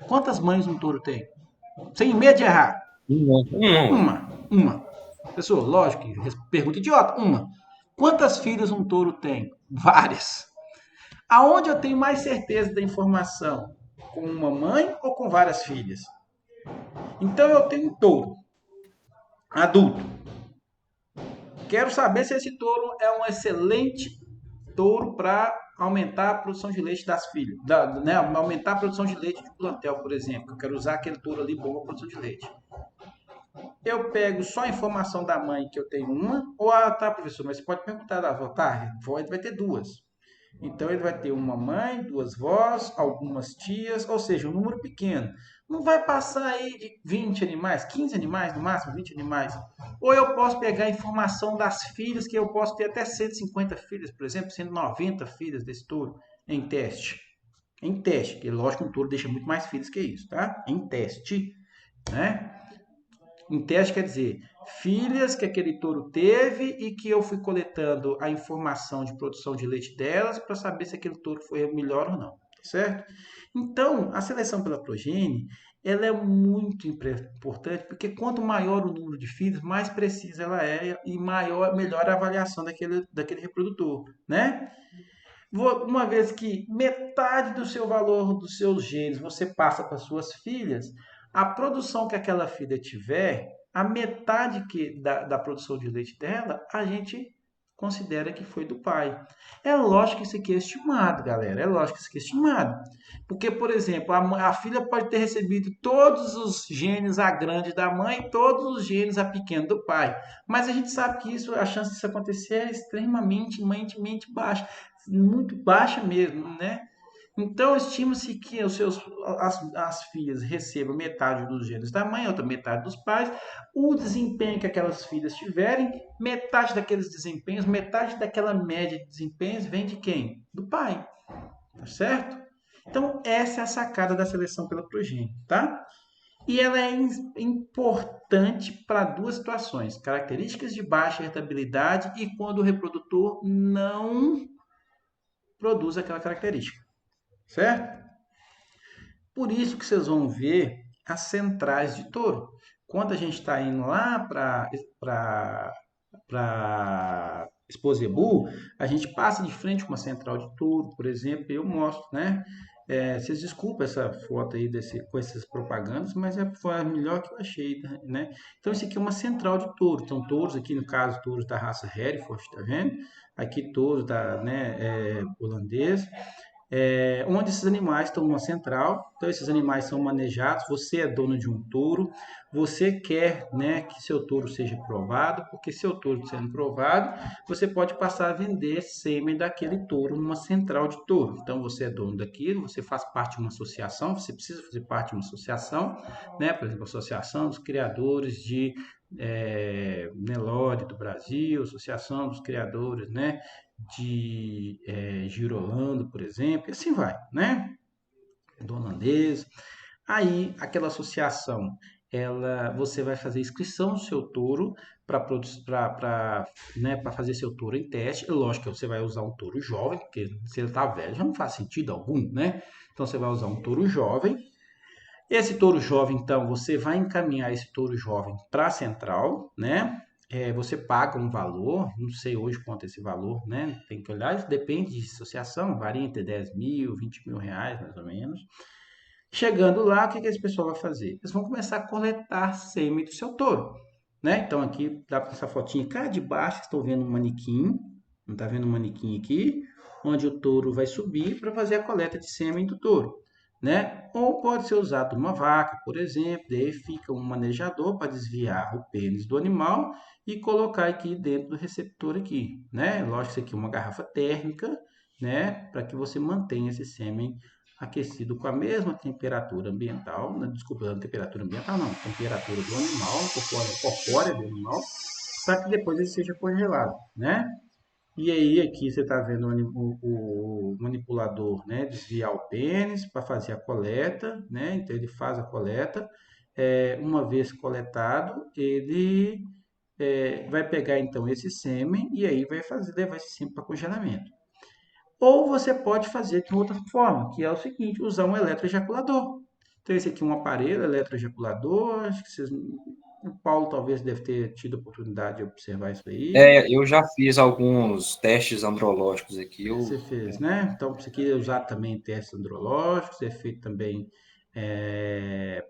Quantas mães um touro tem? Sem medo de errar. Uma. Pessoal, lógico, pergunta idiota. Uma. Quantas filhas um touro tem? Várias. Aonde eu tenho mais certeza da informação? Com uma mãe ou com várias filhas? Então eu tenho um touro adulto. Quero saber se esse touro é um excelente touro para aumentar a produção de leite das filhas, né? Aumentar a produção de leite de plantel, por exemplo. Eu quero usar aquele touro ali bom para produção de leite. Eu pego só a informação da mãe que eu tenho uma, ou tá, professor, mas você pode perguntar da avó, tá? Ele vai ter duas. Então ele vai ter uma mãe, duas vós, algumas tias, ou seja, um número pequeno. Não vai passar aí de 20 animais, 15 animais, no máximo 20 animais. Ou eu posso pegar a informação das filhas, que eu posso ter até 150 filhas, por exemplo, 190 filhas desse touro em teste. Em teste, porque lógico que um touro deixa muito mais filhas que isso, tá? Em teste, né? Em teste quer dizer filhas que aquele touro teve e que eu fui coletando a informação de produção de leite delas para saber se aquele touro foi melhor ou não, certo? Então, a seleção pela progênie, ela é muito importante, porque quanto maior o número de filhos, mais precisa ela é e melhor a avaliação daquele reprodutor, né? Uma vez que metade do seu valor dos seus genes você passa para suas filhas, a produção que aquela filha tiver, a metade da produção de leite dela, a gente considera que foi do pai. É lógico que isso aqui é estimado, galera. É lógico que isso aqui é estimado. Porque, por exemplo, a filha pode ter recebido todos os genes A grande da mãe e todos os genes A pequeno do pai. Mas a gente sabe que isso, a chance disso acontecer é extremamente baixa. Muito baixa mesmo, né? Então, estima-se que as filhas recebam metade dos genes da mãe, outra metade dos pais. O desempenho que aquelas filhas tiverem, metade daqueles desempenhos, metade daquela média de desempenhos vem de quem? Do pai, tá certo? Então, essa é a sacada da seleção pela progênie, tá? E ela é importante para duas situações: características de baixa heritabilidade e quando o reprodutor não produz aquela característica, certo? Por isso que vocês vão ver as centrais de touro. Quando a gente está indo lá para Exposebu, a gente passa de frente com uma central de touro, por exemplo, e eu mostro, né? Vocês desculpem essa foto aí com essas propagandas, mas foi a melhor que eu achei, né? Então, isso aqui é uma central de touro. Então, touros aqui, no caso, touros da raça Hereford, tá vendo? Aqui, touros da, né, holandês, onde esses animais estão numa central. Então, esses animais são manejados. Você é dono de um touro, você quer, né, que seu touro seja provado, porque seu touro sendo provado, você pode passar a vender sêmen daquele touro numa central de touro. Então, você é dono daquilo, você faz parte de uma associação, você precisa fazer parte de uma associação, né, por exemplo, a Associação dos Criadores de Nelore do Brasil, Associação dos Criadores, né, de Girolando, por exemplo, e assim vai, né? Do holandês. Aí, aquela associação, você vai fazer inscrição do seu touro para né, fazer seu touro em teste. Lógico que você vai usar um touro jovem, porque se ele está velho já não faz sentido algum, né? Então, você vai usar um touro jovem. Esse touro jovem, então, você vai encaminhar esse touro jovem para a central, né? Você paga um valor, não sei hoje quanto é esse valor, né? Tem que olhar, isso depende de associação, varia entre 10 mil, 20 mil reais, mais ou menos. Chegando lá, o que esse pessoal vai fazer? Eles vão começar a coletar sêmen do seu touro, né? Então, aqui, dá para essa fotinha cá de baixo, estão vendo um manequim, não está vendo um manequim aqui? Onde o touro vai subir para fazer a coleta de sêmen do touro, né? Ou pode ser usado uma vaca, por exemplo, daí fica um manejador para desviar o pênis do animal e colocar aqui dentro do receptor aqui, né? Lógico que isso aqui é uma garrafa térmica, né? Para que você mantenha esse sêmen aquecido com a mesma temperatura ambiental, desculpa, não temperatura ambiental não, temperatura do animal, corpórea do animal, para que depois ele seja congelado, né? E aí aqui você está vendo o manipulador, né, desviar o pênis para fazer a coleta, né? Então ele faz a coleta. Uma vez coletado, ele vai pegar então esse sêmen e aí vai levar esse sêmen para congelamento. Ou você pode fazer de outra forma, que é o seguinte, usar um eletroejaculador. Então esse aqui é um aparelho eletroejaculador, acho que o Paulo talvez deve ter tido a oportunidade de observar isso aí. Eu já fiz alguns testes andrológicos aqui. Você fez, né? Então, você quer usar também testes andrológicos, é feito também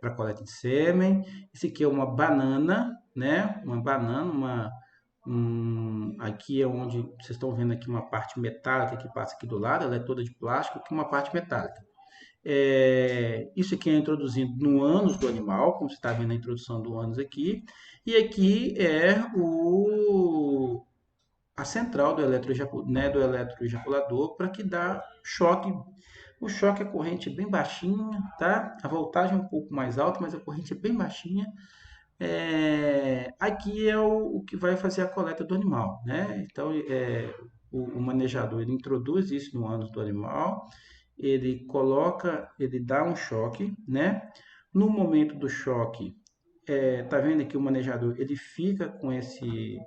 para coleta de sêmen. Esse aqui é uma banana, né? Uma banana, aqui é onde vocês estão vendo aqui uma parte metálica que passa aqui do lado, ela é toda de plástico, aqui uma parte metálica. Isso aqui é introduzido no ânus do animal, como você está vendo a introdução do ânus aqui. E aqui é a central do eletroejaculador para que dá choque. O choque, a corrente é bem baixinha, tá? A voltagem é um pouco mais alta, mas a corrente é bem baixinha. Aqui é o que vai fazer a coleta do animal, né? Então, o manejador ele introduz isso no ânus do animal, ele dá um choque, né? No momento do choque, tá vendo aqui o manejador, ele fica com esse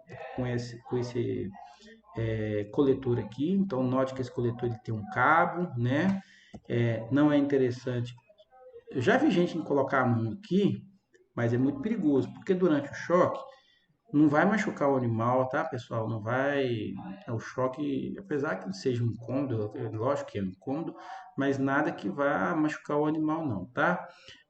coletor aqui. Então, note que esse coletor ele tem um cabo, né? Não é interessante. Eu já vi gente colocar a mão aqui, mas é muito perigoso, porque durante o choque não vai machucar o animal, tá, pessoal? Não vai. O choque, apesar que seja um incômodo, lógico que é um incômodo, mas nada que vá machucar o animal, não, tá?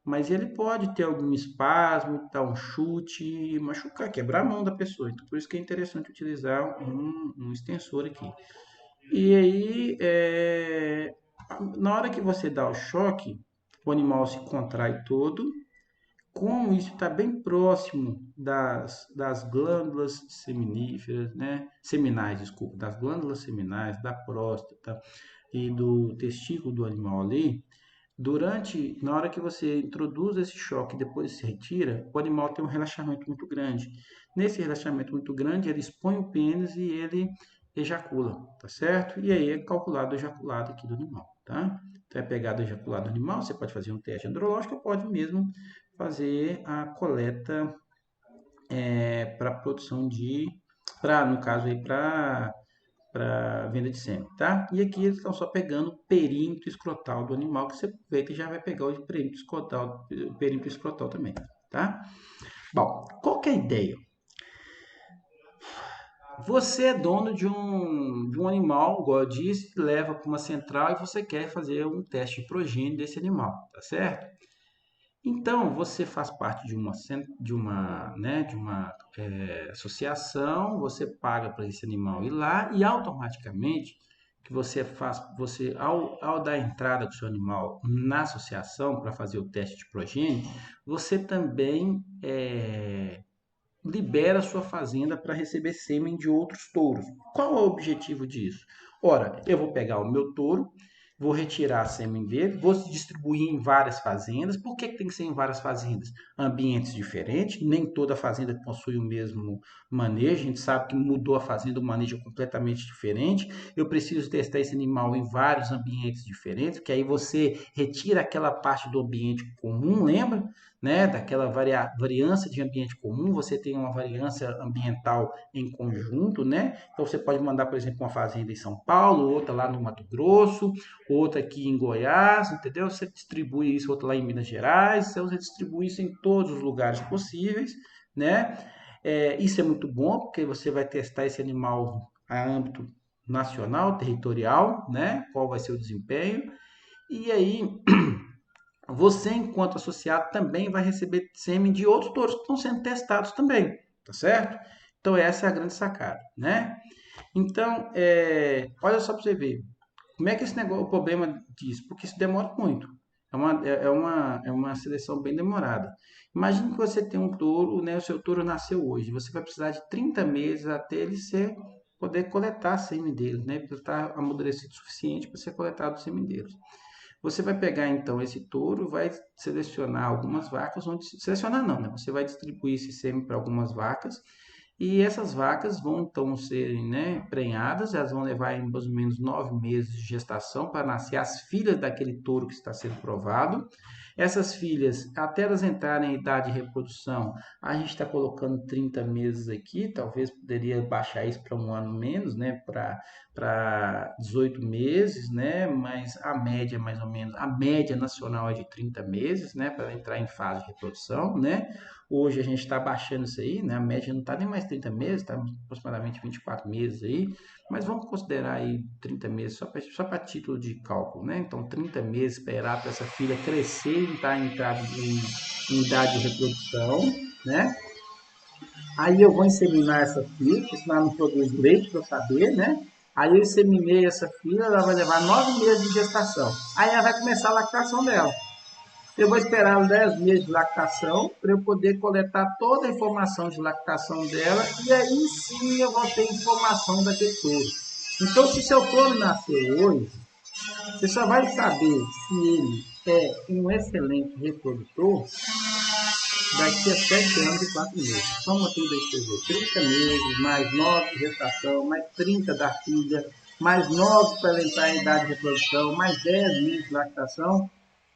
Mas ele pode ter algum espasmo, dar um chute, machucar, quebrar a mão da pessoa. Então, por isso que é interessante utilizar um extensor aqui. E aí, na hora que você dá o choque, o animal se contrai todo. Como isso está bem próximo das glândulas seminíferas, né? Seminais, desculpa, das glândulas seminais, da próstata e do testículo do animal ali, na hora que você introduz esse choque e depois se retira, o animal tem um relaxamento muito grande. Nesse relaxamento muito grande, ele expõe o pênis e ele ejacula, tá certo? E aí é calculado o ejaculado aqui do animal, tá? Então é pegado o ejaculado do animal, você pode fazer um teste andrológico ou pode mesmo fazer a coleta para produção no caso aí, para venda de sêmen, tá? E aqui eles estão só pegando o perímetro escrotal do animal, que você aproveita e já vai pegar o perímetro escrotal também, tá? Bom, qual que é a ideia? Você é dono de um animal, igual eu disse, leva para uma central e você quer fazer um teste de progênio desse animal, tá certo? Então, você faz parte de uma associação, você paga para esse animal ir lá e automaticamente que ao dar entrada do seu animal na associação para fazer o teste de progênio, você também libera a sua fazenda para receber sêmen de outros touros. Qual é o objetivo disso? Ora, eu vou pegar o meu touro, vou retirar a sêmen dele, vou distribuir em várias fazendas. Por que tem que ser em várias fazendas? Ambientes diferentes, nem toda fazenda possui o mesmo manejo. A gente sabe que mudou a fazenda, o manejo é completamente diferente. Eu preciso testar esse animal em vários ambientes diferentes, porque aí você retira aquela parte do ambiente comum, lembra? Né, daquela variância de ambiente comum, você tem uma variância ambiental em conjunto, né? Então você pode mandar, por exemplo, uma fazenda em São Paulo, outra lá no Mato Grosso, outra aqui em Goiás, entendeu? Você distribui isso, outra lá em Minas Gerais, então você distribui isso em todos os lugares possíveis, né? Isso é muito bom, porque você vai testar esse animal a âmbito nacional, territorial, né? Qual vai ser o desempenho. E aí, você, enquanto associado, também vai receber sêmen de outros touros que estão sendo testados também, tá certo? Então, essa é a grande sacada, né? Então, olha só para você ver. Como é que esse negócio, o problema disso? Porque isso demora muito. É uma seleção bem demorada. Imagine que você tem um touro, né? O seu touro nasceu hoje. Você vai precisar de 30 meses até ele poder coletar sêmen dele, né? Porque ele está amadurecido o suficiente para ser coletado o sêmen deles. Você vai pegar então esse touro, vai selecionar algumas vacas, selecionar não, né? Você vai distribuir esse sêmen para algumas vacas e essas vacas vão então ser, né, prenhadas, elas vão levar em mais ou menos 9 meses de gestação para nascer as filhas daquele touro que está sendo provado. Essas filhas, até elas entrarem em idade de reprodução, a gente está colocando 30 meses aqui, talvez poderia baixar isso para um ano menos, né, para 18 meses, né, mas a média mais ou menos, a média nacional é de 30 meses, né, para entrar em fase de reprodução, né. Hoje a gente está baixando isso aí, né, a média não está nem mais 30 meses, está aproximadamente 24 meses aí, mas vamos considerar aí 30 meses só para título de cálculo, né? Então, 30 meses esperar para essa filha crescer e estar em idade de reprodução, né? Aí eu vou inseminar essa filha, porque senão ela não produz leite para eu saber, né? Aí eu inseminei essa filha, ela vai levar 9 meses de gestação. Aí ela vai começar a lactação dela. Eu vou esperar 10 meses de lactação para eu poder coletar toda a informação de lactação dela e aí sim eu vou ter informação daquele touro. Então, se seu touro nasceu hoje, você só vai saber se ele é um excelente reprodutor daqui a 7 anos e 4 meses. Soma tudo aí para ver. 30 meses, mais 9 de gestação, mais 30 da filha, mais 9 para ela entrar em idade de reprodução, mais 10 meses de lactação.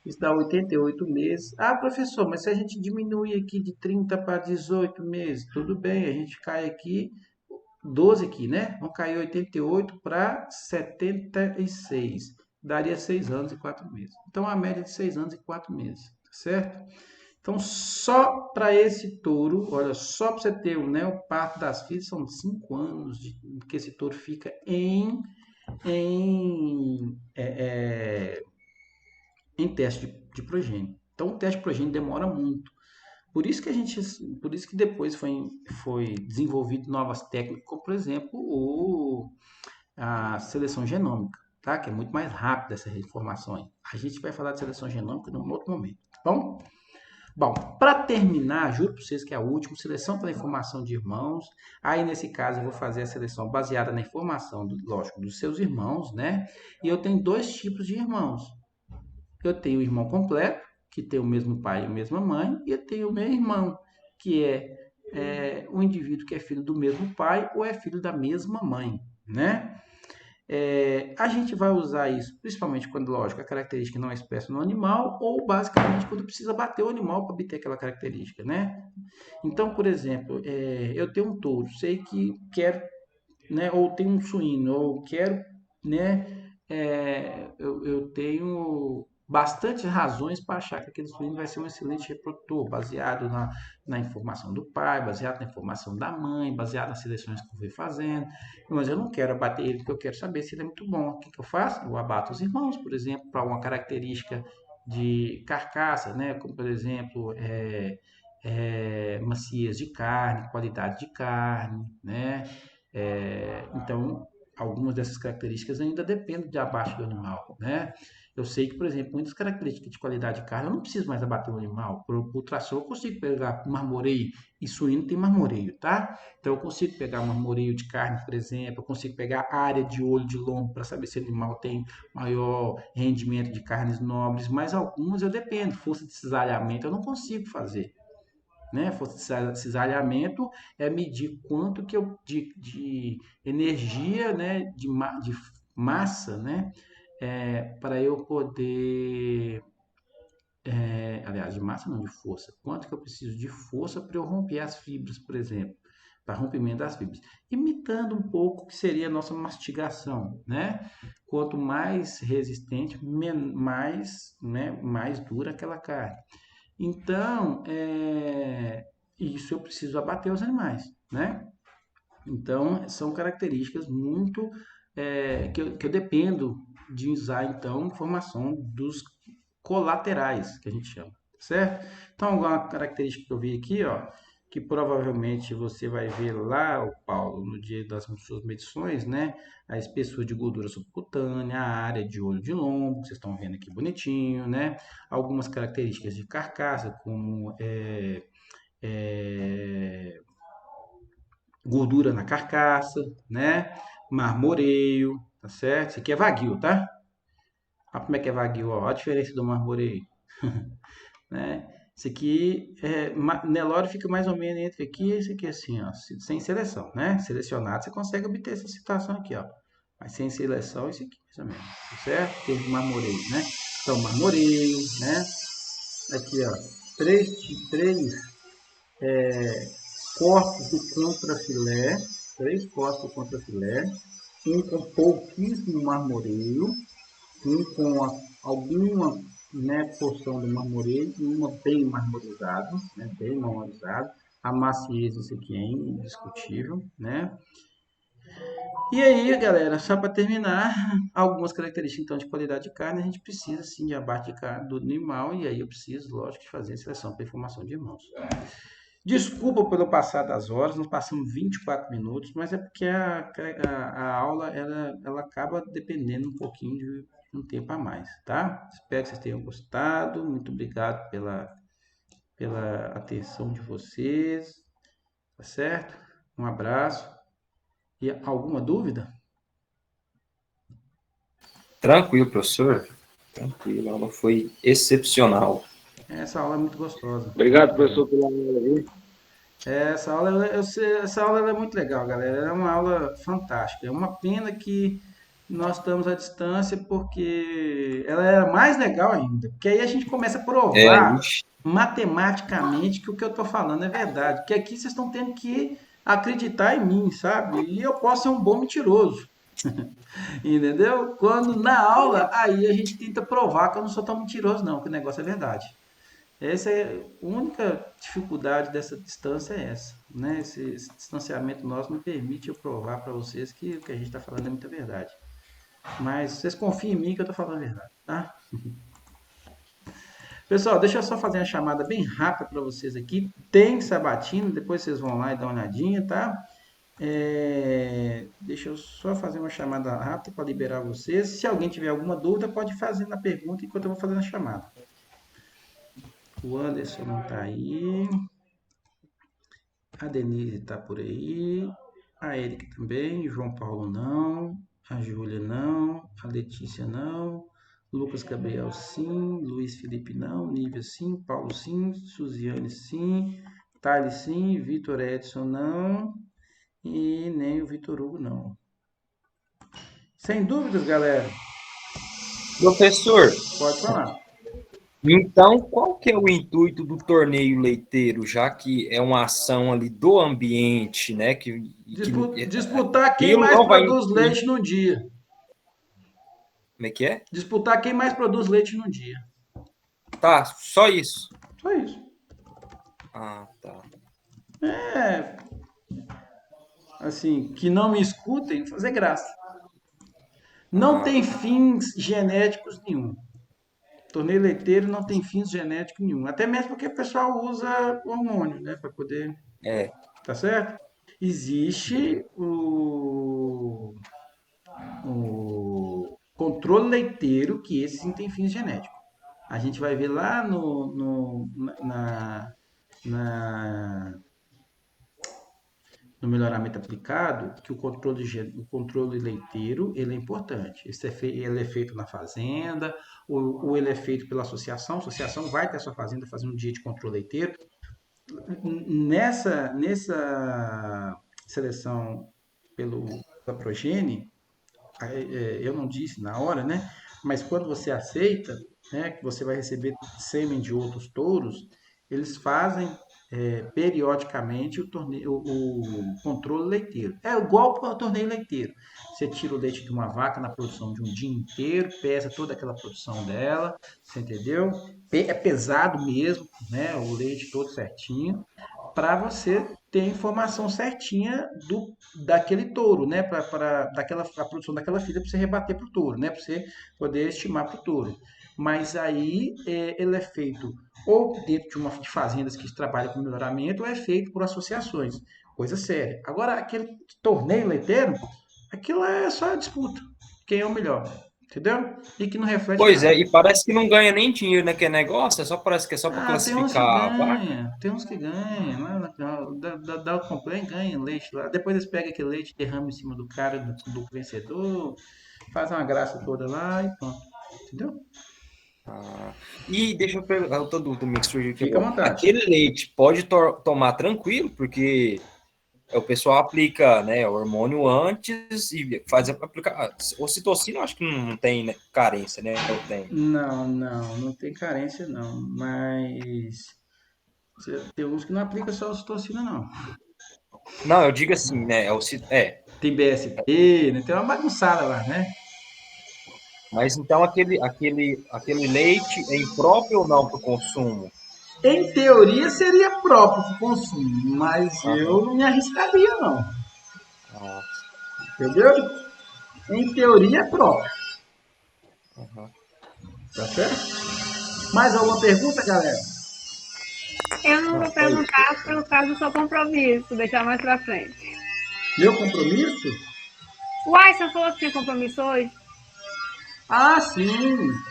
Isso dá 88 meses. Ah, professor, mas se a gente diminui aqui de 30 para 18 meses, tudo bem, a gente cai aqui 12 aqui, né? Vão cair 88 para 76. Daria 6 anos e 4 meses. Então, a média de 6 anos e 4 meses, tá certo? Então, só para esse touro, olha, só para você ter, né, o parto das filhas, são 5 anos que esse touro fica em teste de progênio. Então, o teste de progênio demora muito. Por isso que depois foi desenvolvido novas técnicas, como por exemplo a seleção genômica, tá? Que é muito mais rápida essa informação aí. A gente vai falar de seleção genômica num outro momento, tá bom? Bom, para terminar, juro para vocês que é o último, seleção pela informação de irmãos. Aí, nesse caso, eu vou fazer a seleção baseada na informação, lógico, dos seus irmãos, né? E eu tenho dois tipos de irmãos. Eu tenho o irmão completo, que tem o mesmo pai e a mesma mãe, e eu tenho o meu irmão, que é um indivíduo que é filho do mesmo pai ou é filho da mesma mãe, né? A gente vai usar isso principalmente quando, lógico, a característica não é expressa no animal ou basicamente quando precisa bater o animal para obter aquela característica, né? Então, por exemplo, eu tenho um touro, sei que quero, né, ou tenho um suíno, ou quero, né, eu tenho bastante razões para achar que aquele suíno vai ser um excelente reprodutor, baseado na informação do pai, baseado na informação da mãe, baseado nas seleções que eu fui fazendo. Mas eu não quero abater ele, porque eu quero saber se ele é muito bom. O que eu faço? Eu abato os irmãos, por exemplo, para uma característica de carcaça, né? Como, por exemplo, maciez de carne, qualidade de carne, né? Então, algumas dessas características ainda dependem de abate do animal, né? Eu sei que, por exemplo, muitas características de qualidade de carne eu não preciso mais abater o animal. Por ultrassom eu consigo pegar marmoreio e suíno tem marmoreio, tá? Então eu consigo pegar marmoreio de carne, por exemplo, eu consigo pegar área de olho de lombo para saber se o animal tem maior rendimento de carnes nobres, mas algumas eu dependo. Força de cisalhamento eu não consigo fazer, né? Força de cisalhamento é medir quanto que eu de energia, né, de massa, né, para eu poder, aliás, de massa não, de força. Quanto que eu preciso de força para eu romper as fibras, por exemplo, para rompimento das fibras. Imitando um pouco o que seria a nossa mastigação, né? Quanto mais resistente, mais, né, mais dura aquela carne. Então, isso eu preciso abater os animais, né? Então, são características muito que eu dependo de usar, então, informação dos colaterais, que a gente chama, certo? Então, uma característica que eu vi aqui, ó, que provavelmente você vai ver lá, Paulo, no dia das suas medições, né? A espessura de gordura subcutânea, a área de olho de lombo, que vocês estão vendo aqui bonitinho, né? Algumas características de carcaça, como gordura na carcaça, né? Marmoreio, tá certo? Isso aqui é vaguio, tá? Olha como é que é vaguio, ó. Olha a diferença do marmoreio, né? Isso aqui, Nelore fica mais ou menos entre aqui e esse aqui assim, ó, sem seleção, né? Selecionado, você consegue obter essa situação aqui, ó. Mas sem seleção, esse aqui, mais ou menos, tá certo? Tem marmoreio, né? Então, marmoreio, né? Aqui, ó, três cortes do contrafilé, três cortes do contrafilé, um com pouquíssimo marmoreio, um com alguma, né, porção do marmoreio e uma bem marmorizado, né, bem marmorizado. A maciez disso aqui é indiscutível, né? E aí, galera, só para terminar, algumas características então de qualidade de carne, a gente precisa sim de abate de carne do animal, e aí eu preciso, lógico, de fazer a seleção para informação de irmãos. Desculpa pelo passar das horas, nós passamos 24 minutos, mas é porque a aula ela acaba dependendo um pouquinho de um tempo a mais, tá? Espero que vocês tenham gostado. Muito obrigado pela atenção de vocês, tá certo? Um abraço. E alguma dúvida? Tranquilo, professor. Tranquilo, a aula foi excepcional. Essa aula é muito gostosa. Obrigado, professor, pela aula, viu? Essa aula ela é muito legal, galera. Ela é uma aula fantástica. É uma pena que nós estamos à distância, porque ela era mais legal ainda. Porque aí a gente começa a provar Ixi, matematicamente que o que eu estou falando é verdade. Que aqui vocês estão tendo que acreditar em mim, sabe? E eu posso ser um bom mentiroso. Entendeu? Quando na aula, aí a gente tenta provar que eu não sou tão mentiroso, não, que o negócio é verdade. Essa é a única dificuldade dessa distância é essa, né? Esse distanciamento nosso não permite eu provar para vocês que o que a gente está falando é muita verdade. Mas vocês confiam em mim que eu estou falando a verdade, tá? Pessoal, deixa eu só fazer uma chamada bem rápida para vocês aqui. Tem sabatina, depois vocês vão lá e dão uma olhadinha, tá? Deixa eu só fazer uma chamada rápida para liberar vocês. Se alguém tiver alguma dúvida, pode fazer na pergunta enquanto eu vou fazendo a chamada. O Anderson não está aí. A Denise está por aí. A Erika também. João Paulo não. A Júlia não. A Letícia não. Lucas Gabriel sim. Luiz Felipe não. Nívia sim. Paulo sim. Suziane sim. Thales sim. Vitor Edson não. E nem o Vitor Hugo não. Sem dúvidas, galera. Professor, Pode falar. então qual que é o intuito do torneio leiteiro, já que é uma ação ali do ambiente, né? Disputar quem aquilo mais não vai. produz leite no dia. Como é que é? Disputar quem mais produz leite no dia. Tá, só isso. Só isso. Ah, tá. Assim, que não me escutem, fazer graça. Não tem fins genéticos nenhum. Torneio leiteiro não tem fins genéticos nenhum. Até mesmo porque o pessoal usa hormônio, né? Para poder. Tá certo? Existe o controle leiteiro, que esse sim tem fins genéticos. A gente vai ver lá no melhoramento aplicado que o controle leiteiro ele é importante. Ele é feito na fazenda, ou ele é feito pela associação. A associação vai ter a sua fazenda fazendo um dia de controle leiteiro. Nessa seleção pela Progene, eu não disse na hora, né? Mas quando você aceita, né, que você vai receber sêmen de outros touros, eles fazem periodicamente o controle leiteiro. É igual para o torneio leiteiro. Você tira o leite de uma vaca na produção de um dia inteiro, pesa toda aquela produção dela, você entendeu? É pesado mesmo, né? O leite todo certinho, para você ter a informação certinha daquele touro, né? Para a produção daquela filha para você rebater para o touro, né? Para você poder estimar para o touro. Mas aí ele é feito ou dentro de fazendas que trabalham com melhoramento, ou é feito por associações. Coisa séria. Agora, aquele torneio leiteiro, aquilo é só disputa. Quem é o melhor. Entendeu? E que não reflete Pois nada. é, e parece que não ganha nem dinheiro naquele negócio, parece que é só para Tem uns que classificar a vaca. ganham, tem uns que ganham, lá dá o complaint, ganha leite lá. Depois eles pegam aquele leite, derramam em cima do cara, do vencedor, faz uma graça toda lá e pronto. Entendeu? E deixa eu perguntar, eu tô do mixture aqui Fica à agora. vontade. Aquele leite pode tomar tranquilo, porque o pessoal aplica, né, hormônio antes e faz aplicar. Ocitocina, eu acho que não tem, né, carência, né? Eu tenho. Não tem carência não, mas tem uns que não aplicam só ocitocina não. Não, eu digo assim, né? Tem BSP, né? Tem uma bagunçada lá, né? Mas então aquele leite é impróprio ou não para o consumo? Em teoria seria próprio para o consumo, mas eu não me arriscaria não. Entendeu? Em teoria é próprio. Tá certo? Mais alguma pergunta, galera? Eu não vou perguntar pelo caso do seu compromisso, deixar mais pra frente. Meu compromisso? Uai, você falou que tinha compromisso hoje? Ah, sim.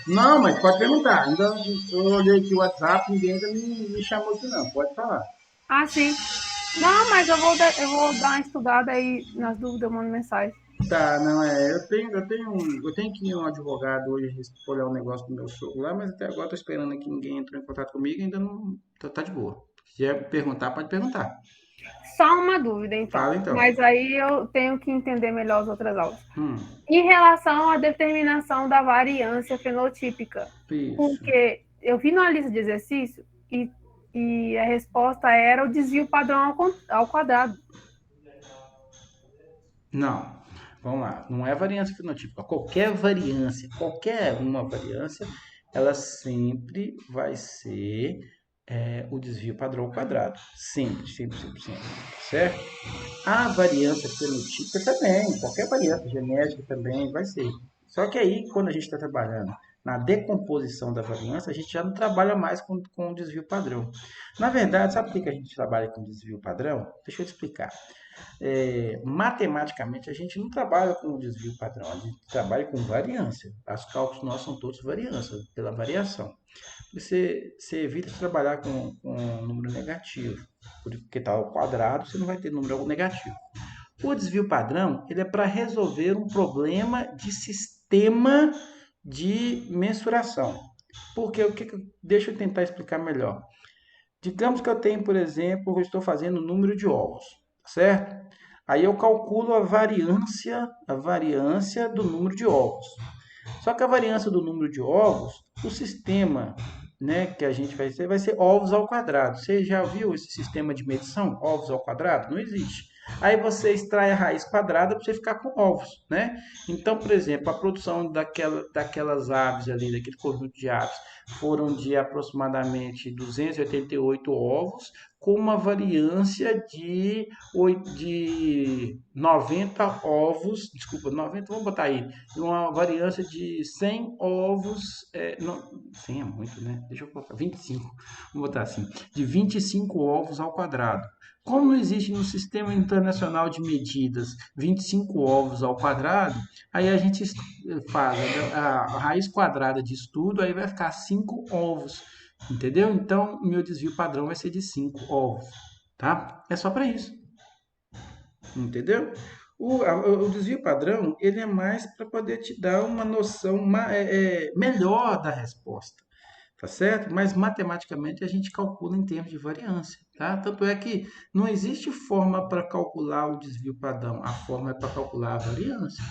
Não, mas pode perguntar. Ainda eu olhei aqui o WhatsApp, ninguém ainda me chamou aqui não. Pode falar. Ah, sim. Não, mas eu vou dar uma estudada aí nas dúvidas, eu mando mensagem. Tá, não é. Eu tenho que ir um advogado hoje olhar um negócio do meu sogro lá, mas até agora tô esperando aqui ninguém entrou em contato comigo, ainda não tá de boa. Se quiser perguntar, pode perguntar. Só uma dúvida, então. Fala então. Mas aí eu tenho que entender melhor as outras aulas. Hum, Em relação à determinação da variância fenotípica, isso. porque eu vi na lista de exercício e a resposta era o desvio padrão ao quadrado. Não. Vamos lá. Não é variância fenotípica. Qualquer uma variância, ela sempre vai ser o desvio padrão ao quadrado. Sempre, sempre, sempre, sempre. Certo? A variância fenotípica também, qualquer variância genética também vai ser. Só que aí, quando a gente está trabalhando na decomposição da variância, a gente já não trabalha mais com o desvio padrão. Na verdade, sabe por que a gente trabalha com desvio padrão? Deixa eu te explicar. Matematicamente, a gente não trabalha com desvio padrão, a gente trabalha com variância. Os cálculos nossos são todos variância, pela variação. Você evita de trabalhar com um número negativo, porque está ao quadrado, você não vai ter número negativo. O desvio padrão, ele é para resolver um problema de sistema de mensuração. Porque deixa eu tentar explicar melhor. Digamos que eu tenho, por exemplo, eu estou fazendo o número de ovos, certo? Aí eu calculo a variância do número de ovos. Só que a variância do número de ovos, o sistema, né, que a gente vai ser ovos ao quadrado. Você já viu esse sistema de medição, ovos ao quadrado? Não existe. Aí você extrai a raiz quadrada para você ficar com ovos, né? Então, por exemplo, a produção daquelas aves ali, daquele conjunto de aves, foram de aproximadamente 288 ovos, com uma variância de 90 ovos, desculpa, 90, vamos botar aí, uma variância de 100 ovos, não, 100 é muito, né? Deixa eu colocar, 25, vamos botar assim, de 25 ovos ao quadrado. Como não existe no Sistema Internacional de Medidas 25 ovos ao quadrado, aí a gente faz a raiz quadrada disso tudo, aí vai ficar 5 ovos, entendeu? Então, o meu desvio padrão vai ser de 5 ovos, tá? É só para isso, entendeu? O desvio padrão, ele é mais para poder te dar uma noção melhor da resposta, tá certo? Mas matematicamente a gente calcula em termos de variância, tá? Tanto é que não existe forma para calcular o desvio padrão, a forma é para calcular a variância.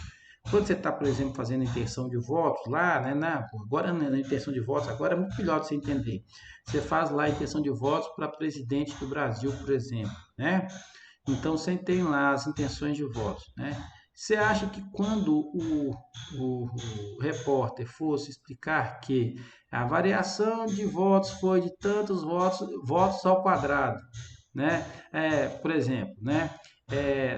Quando você está, por exemplo, fazendo intenção de votos lá, né, agora na intenção de votos, agora é muito melhor de você entender. Você faz lá a intenção de votos para presidente do Brasil, por exemplo, né? Então você tem lá as intenções de votos, né? Você acha que quando o repórter fosse explicar que a variação de votos foi de tantos votos ao quadrado, né? Por exemplo, né?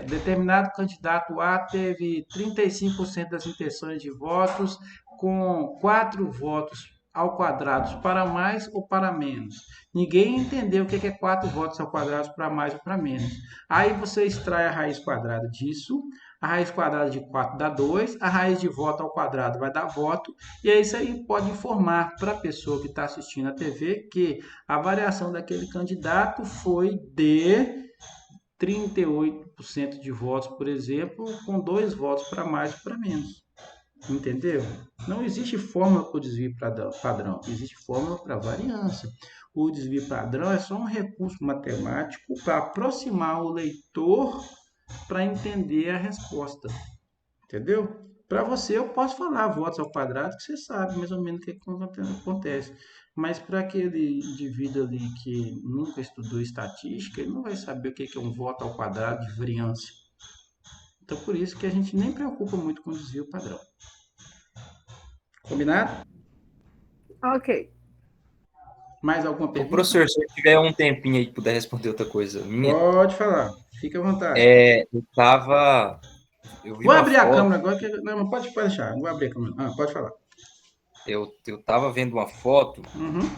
Determinado candidato A teve 35% das intenções de votos, com 4 votos ao quadrado para mais ou para menos. Ninguém entendeu o que é 4 votos ao quadrado para mais ou para menos. Aí você extrai a raiz quadrada disso, a raiz quadrada de 4 dá 2, a raiz de voto ao quadrado vai dar voto, e aí isso aí pode informar para a pessoa que está assistindo a TV que a variação daquele candidato foi de 38% de votos, por exemplo, com 2 votos para mais ou para menos. Entendeu? Não existe fórmula para o desvio padrão, existe fórmula para variância. O desvio padrão é só um recurso matemático para aproximar o leitor para entender a resposta. Entendeu? Para você, eu posso falar votos ao quadrado, que você sabe mais ou menos o que acontece. Mas para aquele indivíduo ali que nunca estudou estatística, ele não vai saber o que é um voto ao quadrado de variância. Então, por isso que a gente nem preocupa muito com o desvio padrão. Combinado? Ok. Mais alguma Ô, pergunta? professor, se eu tiver um tempinho aí que puder responder outra coisa minha, Pode falar, fica à vontade. eu vi Vou uma abrir a foto, câmera agora, não, pode deixar, vou abrir a câmera. Pode falar. eu tava vendo uma foto Uhum.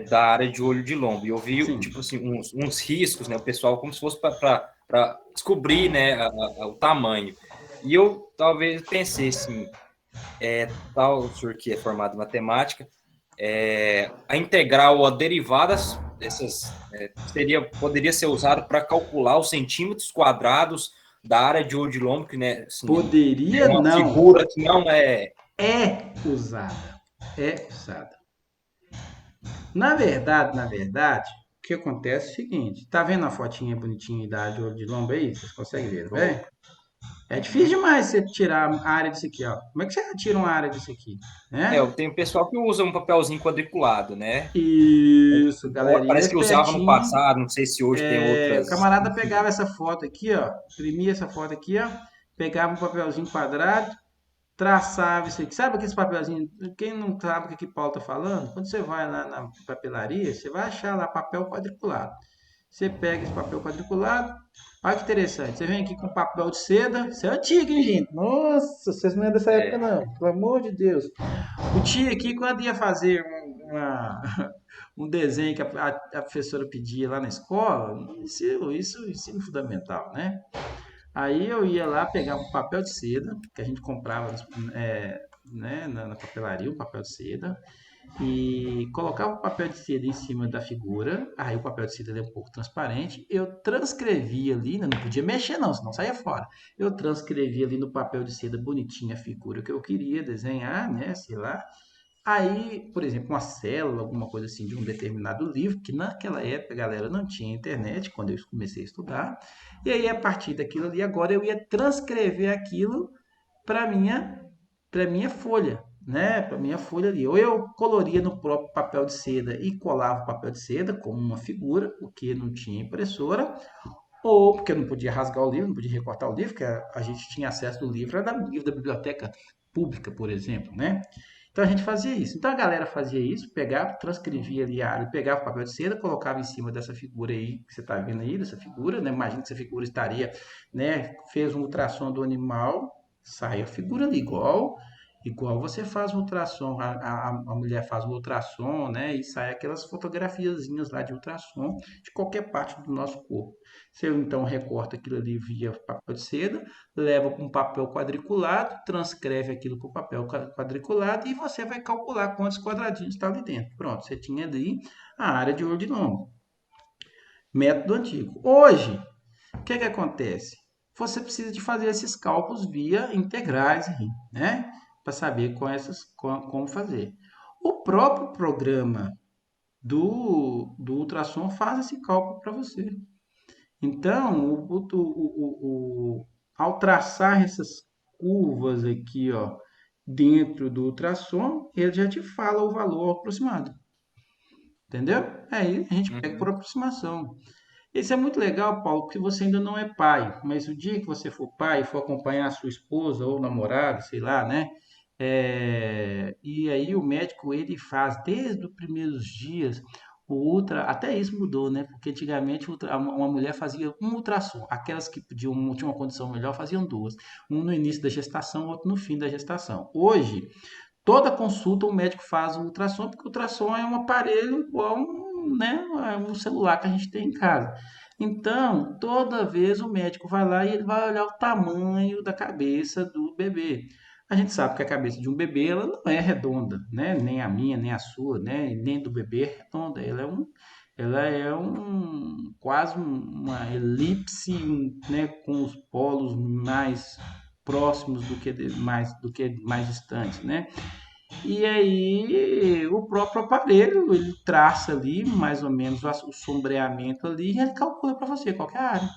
da área de olho de lombo, e eu vi, Sim. tipo assim, uns riscos, né, o pessoal como se fosse para descobrir, né, o tamanho. E eu talvez pensei assim, tal, o senhor que é formado em matemática, a integral ou a derivada dessas poderia ser usado para calcular os centímetros quadrados da área de olho de lombo, que, né, assim, Poderia é uma não. figura que não é... É usada. É usada. Na verdade, o que acontece é o seguinte. Tá vendo a fotinha bonitinha da área de olho de lombo aí? Vocês conseguem ver, não é? É difícil demais você tirar a área disso aqui, ó. Como é que você tira uma área disso aqui? Né? eu tenho pessoal que usa um papelzinho quadriculado, né? Isso, galerinha Parece que usava no espertinho. passado, não sei se hoje tem outras... O camarada pegava essa foto aqui, ó. Imprimia essa foto aqui, ó. Pegava um papelzinho quadrado, traçava isso aqui. Sabe aqueles papelzinhos? Quem não sabe o que Paulo tá falando? Quando você vai lá na papelaria, você vai achar lá papel quadriculado. Você pega esse papel quadriculado. Olha que interessante. Você vem aqui com papel de seda. Isso é antigo, hein, gente? Nossa, vocês não é dessa época, não. Pelo amor de Deus. O tio aqui, quando ia fazer um desenho que a professora pedia lá na escola, isso ensino fundamental, né? Aí eu ia lá pegar um papel de seda, que a gente comprava né, na papelaria, um papel de seda, e colocava o papel de seda em cima da figura, aí o papel de seda é um pouco transparente, eu transcrevia ali, né, não podia mexer não, senão saía fora. Eu transcrevia ali no papel de seda bonitinha a figura que eu queria desenhar, né, sei lá. Aí, por exemplo, uma célula, alguma coisa assim de um determinado livro, que naquela época, galera, não tinha internet, quando eu comecei a estudar. E aí, a partir daquilo ali, agora eu ia transcrever aquilo para minha para minha folha, né? Para minha folha ali. Ou eu coloria no próprio papel de seda e colava o papel de seda como uma figura, porque não tinha impressora, ou porque eu não podia rasgar o livro, não podia recortar o livro, porque a gente tinha acesso do livro, era livro da biblioteca pública, por exemplo, né? Então a gente fazia isso. Então a galera fazia isso, pegava, transcrevia ali a área, pegava o papel de seda, colocava em cima dessa figura aí que você está vendo aí, dessa figura, né? Imagina que essa figura estaria, né? Fez um ultrassom do animal, sai a figura ali, igual você faz um ultrassom, a mulher faz um ultrassom, né? E sai aquelas fotografiazinhas lá de ultrassom de qualquer parte do nosso corpo. Você então recorta aquilo ali via papel de seda, leva para um papel quadriculado, transcreve aquilo para o papel quadriculado e você vai calcular quantos quadradinhos está ali dentro. Pronto, você tinha ali a área de olho de lombo. Método antigo. Hoje, o que acontece? Você precisa de fazer esses cálculos via integrais, né? Para saber como fazer. O próprio programa do ultrassom faz esse cálculo para você. Então, ao traçar essas curvas aqui, ó, dentro do ultrassom, ele já te fala o valor aproximado. Entendeu? Aí a gente pega por aproximação. Isso é muito legal, Paulo, porque você ainda não é pai, mas o dia que você for pai, for acompanhar a sua esposa ou namorado, sei lá, né? E aí o médico ele faz desde os primeiros dias o até isso mudou, né? Porque antigamente uma mulher fazia um ultrassom, aquelas que tinham uma condição melhor faziam duas, um no início da gestação, outro no fim da gestação. Hoje, toda consulta o médico faz um ultrassom, porque o ultrassom é um aparelho igual né, um celular que a gente tem em casa. Então, toda vez o médico vai lá e ele vai olhar o tamanho da cabeça do bebê. A gente sabe que a cabeça de um bebê ela não é redonda, né? Nem a minha, nem a sua, né? Nem do bebê é redonda. Ela é quase uma elipse, né? Com os polos mais próximos do que mais distantes, né? E aí o próprio aparelho ele traça ali mais ou menos o sombreamento ali e ele calcula para você qual que é a área.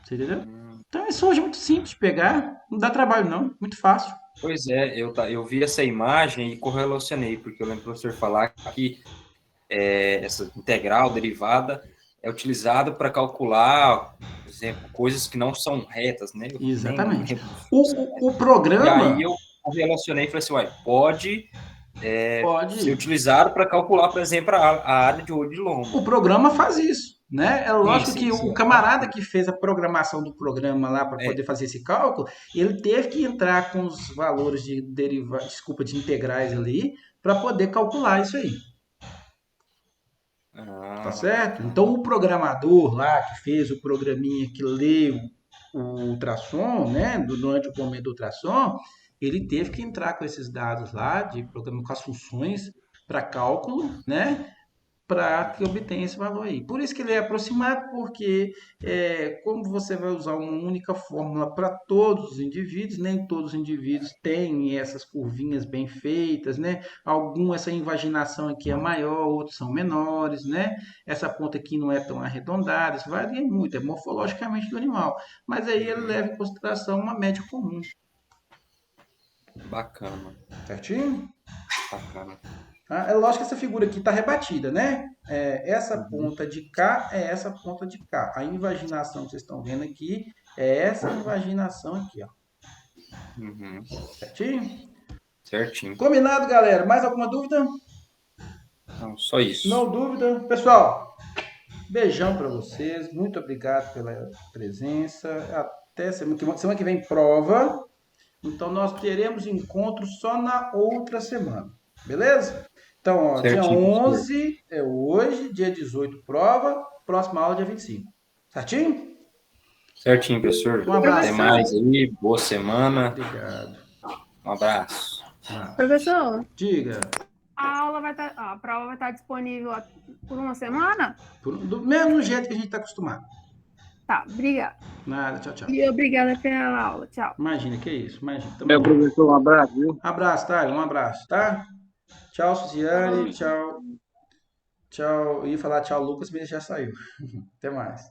Você entendeu? Então isso hoje é muito simples de pegar, não dá trabalho não, muito fácil. Pois é, eu vi essa imagem e correlacionei, porque eu lembro do professor falar que essa integral derivada é utilizada para calcular, por exemplo, coisas que não são retas, né? Exatamente. O E programa... aí eu relacionei e falei assim, uai, pode Pode. ser utilizado para calcular, por exemplo, a área de olho de lombo. O programa faz isso, né? É lógico Sim, que sim. o camarada que fez a programação do programa lá para poder fazer esse cálculo, ele teve que entrar com os valores de de integrais ali para poder calcular isso aí. Tá certo? Então o programador lá que fez o programinha que leu o ultrassom, né, durante o momento do ultrassom, ele teve que entrar com esses dados lá de programa com as funções para cálculo, né, para que obtenha esse valor aí. Por isso que ele é aproximado, porque como você vai usar uma única fórmula para todos os indivíduos, nem todos os indivíduos têm essas curvinhas bem feitas, né? Essa invaginação aqui é maior, outros são menores, né? Essa ponta aqui não é tão arredondada, isso varia muito, é morfologicamente do animal. Mas aí ele leva em consideração uma média comum. Bacana. Certinho? Bacana. É lógico que essa figura aqui está rebatida, né? Essa ponta de cá é essa ponta de cá. A invaginação que vocês estão vendo aqui é essa invaginação aqui, ó. Certinho? Certinho. Combinado, galera? Mais alguma dúvida? Não, só isso. Não dúvida. Pessoal, beijão para vocês. Muito obrigado pela presença. Até semana que vem prova. Então nós teremos encontro só na outra semana. Beleza? Então, ó, dia Certinho, professor. 11 é hoje, dia 18 prova, próxima aula dia 25. Certinho? Certinho, professor. Um abraço. Até mais aí, boa semana. Obrigado. Um abraço. Professor, Diga. a aula vai estar, a prova vai estar disponível por uma semana? Do mesmo jeito que a gente está acostumado. Tá, obrigada. Nada, tchau, tchau. E obrigada pela aula. Tchau. Imagina, que isso, imagina. Tamo É, junto. professor, um abraço, viu? Abraço, tá? Um abraço, tá? Tchau, Suziane. Tchau. Tchau. Eu ia falar tchau, Lucas, mas ele já saiu. Até mais.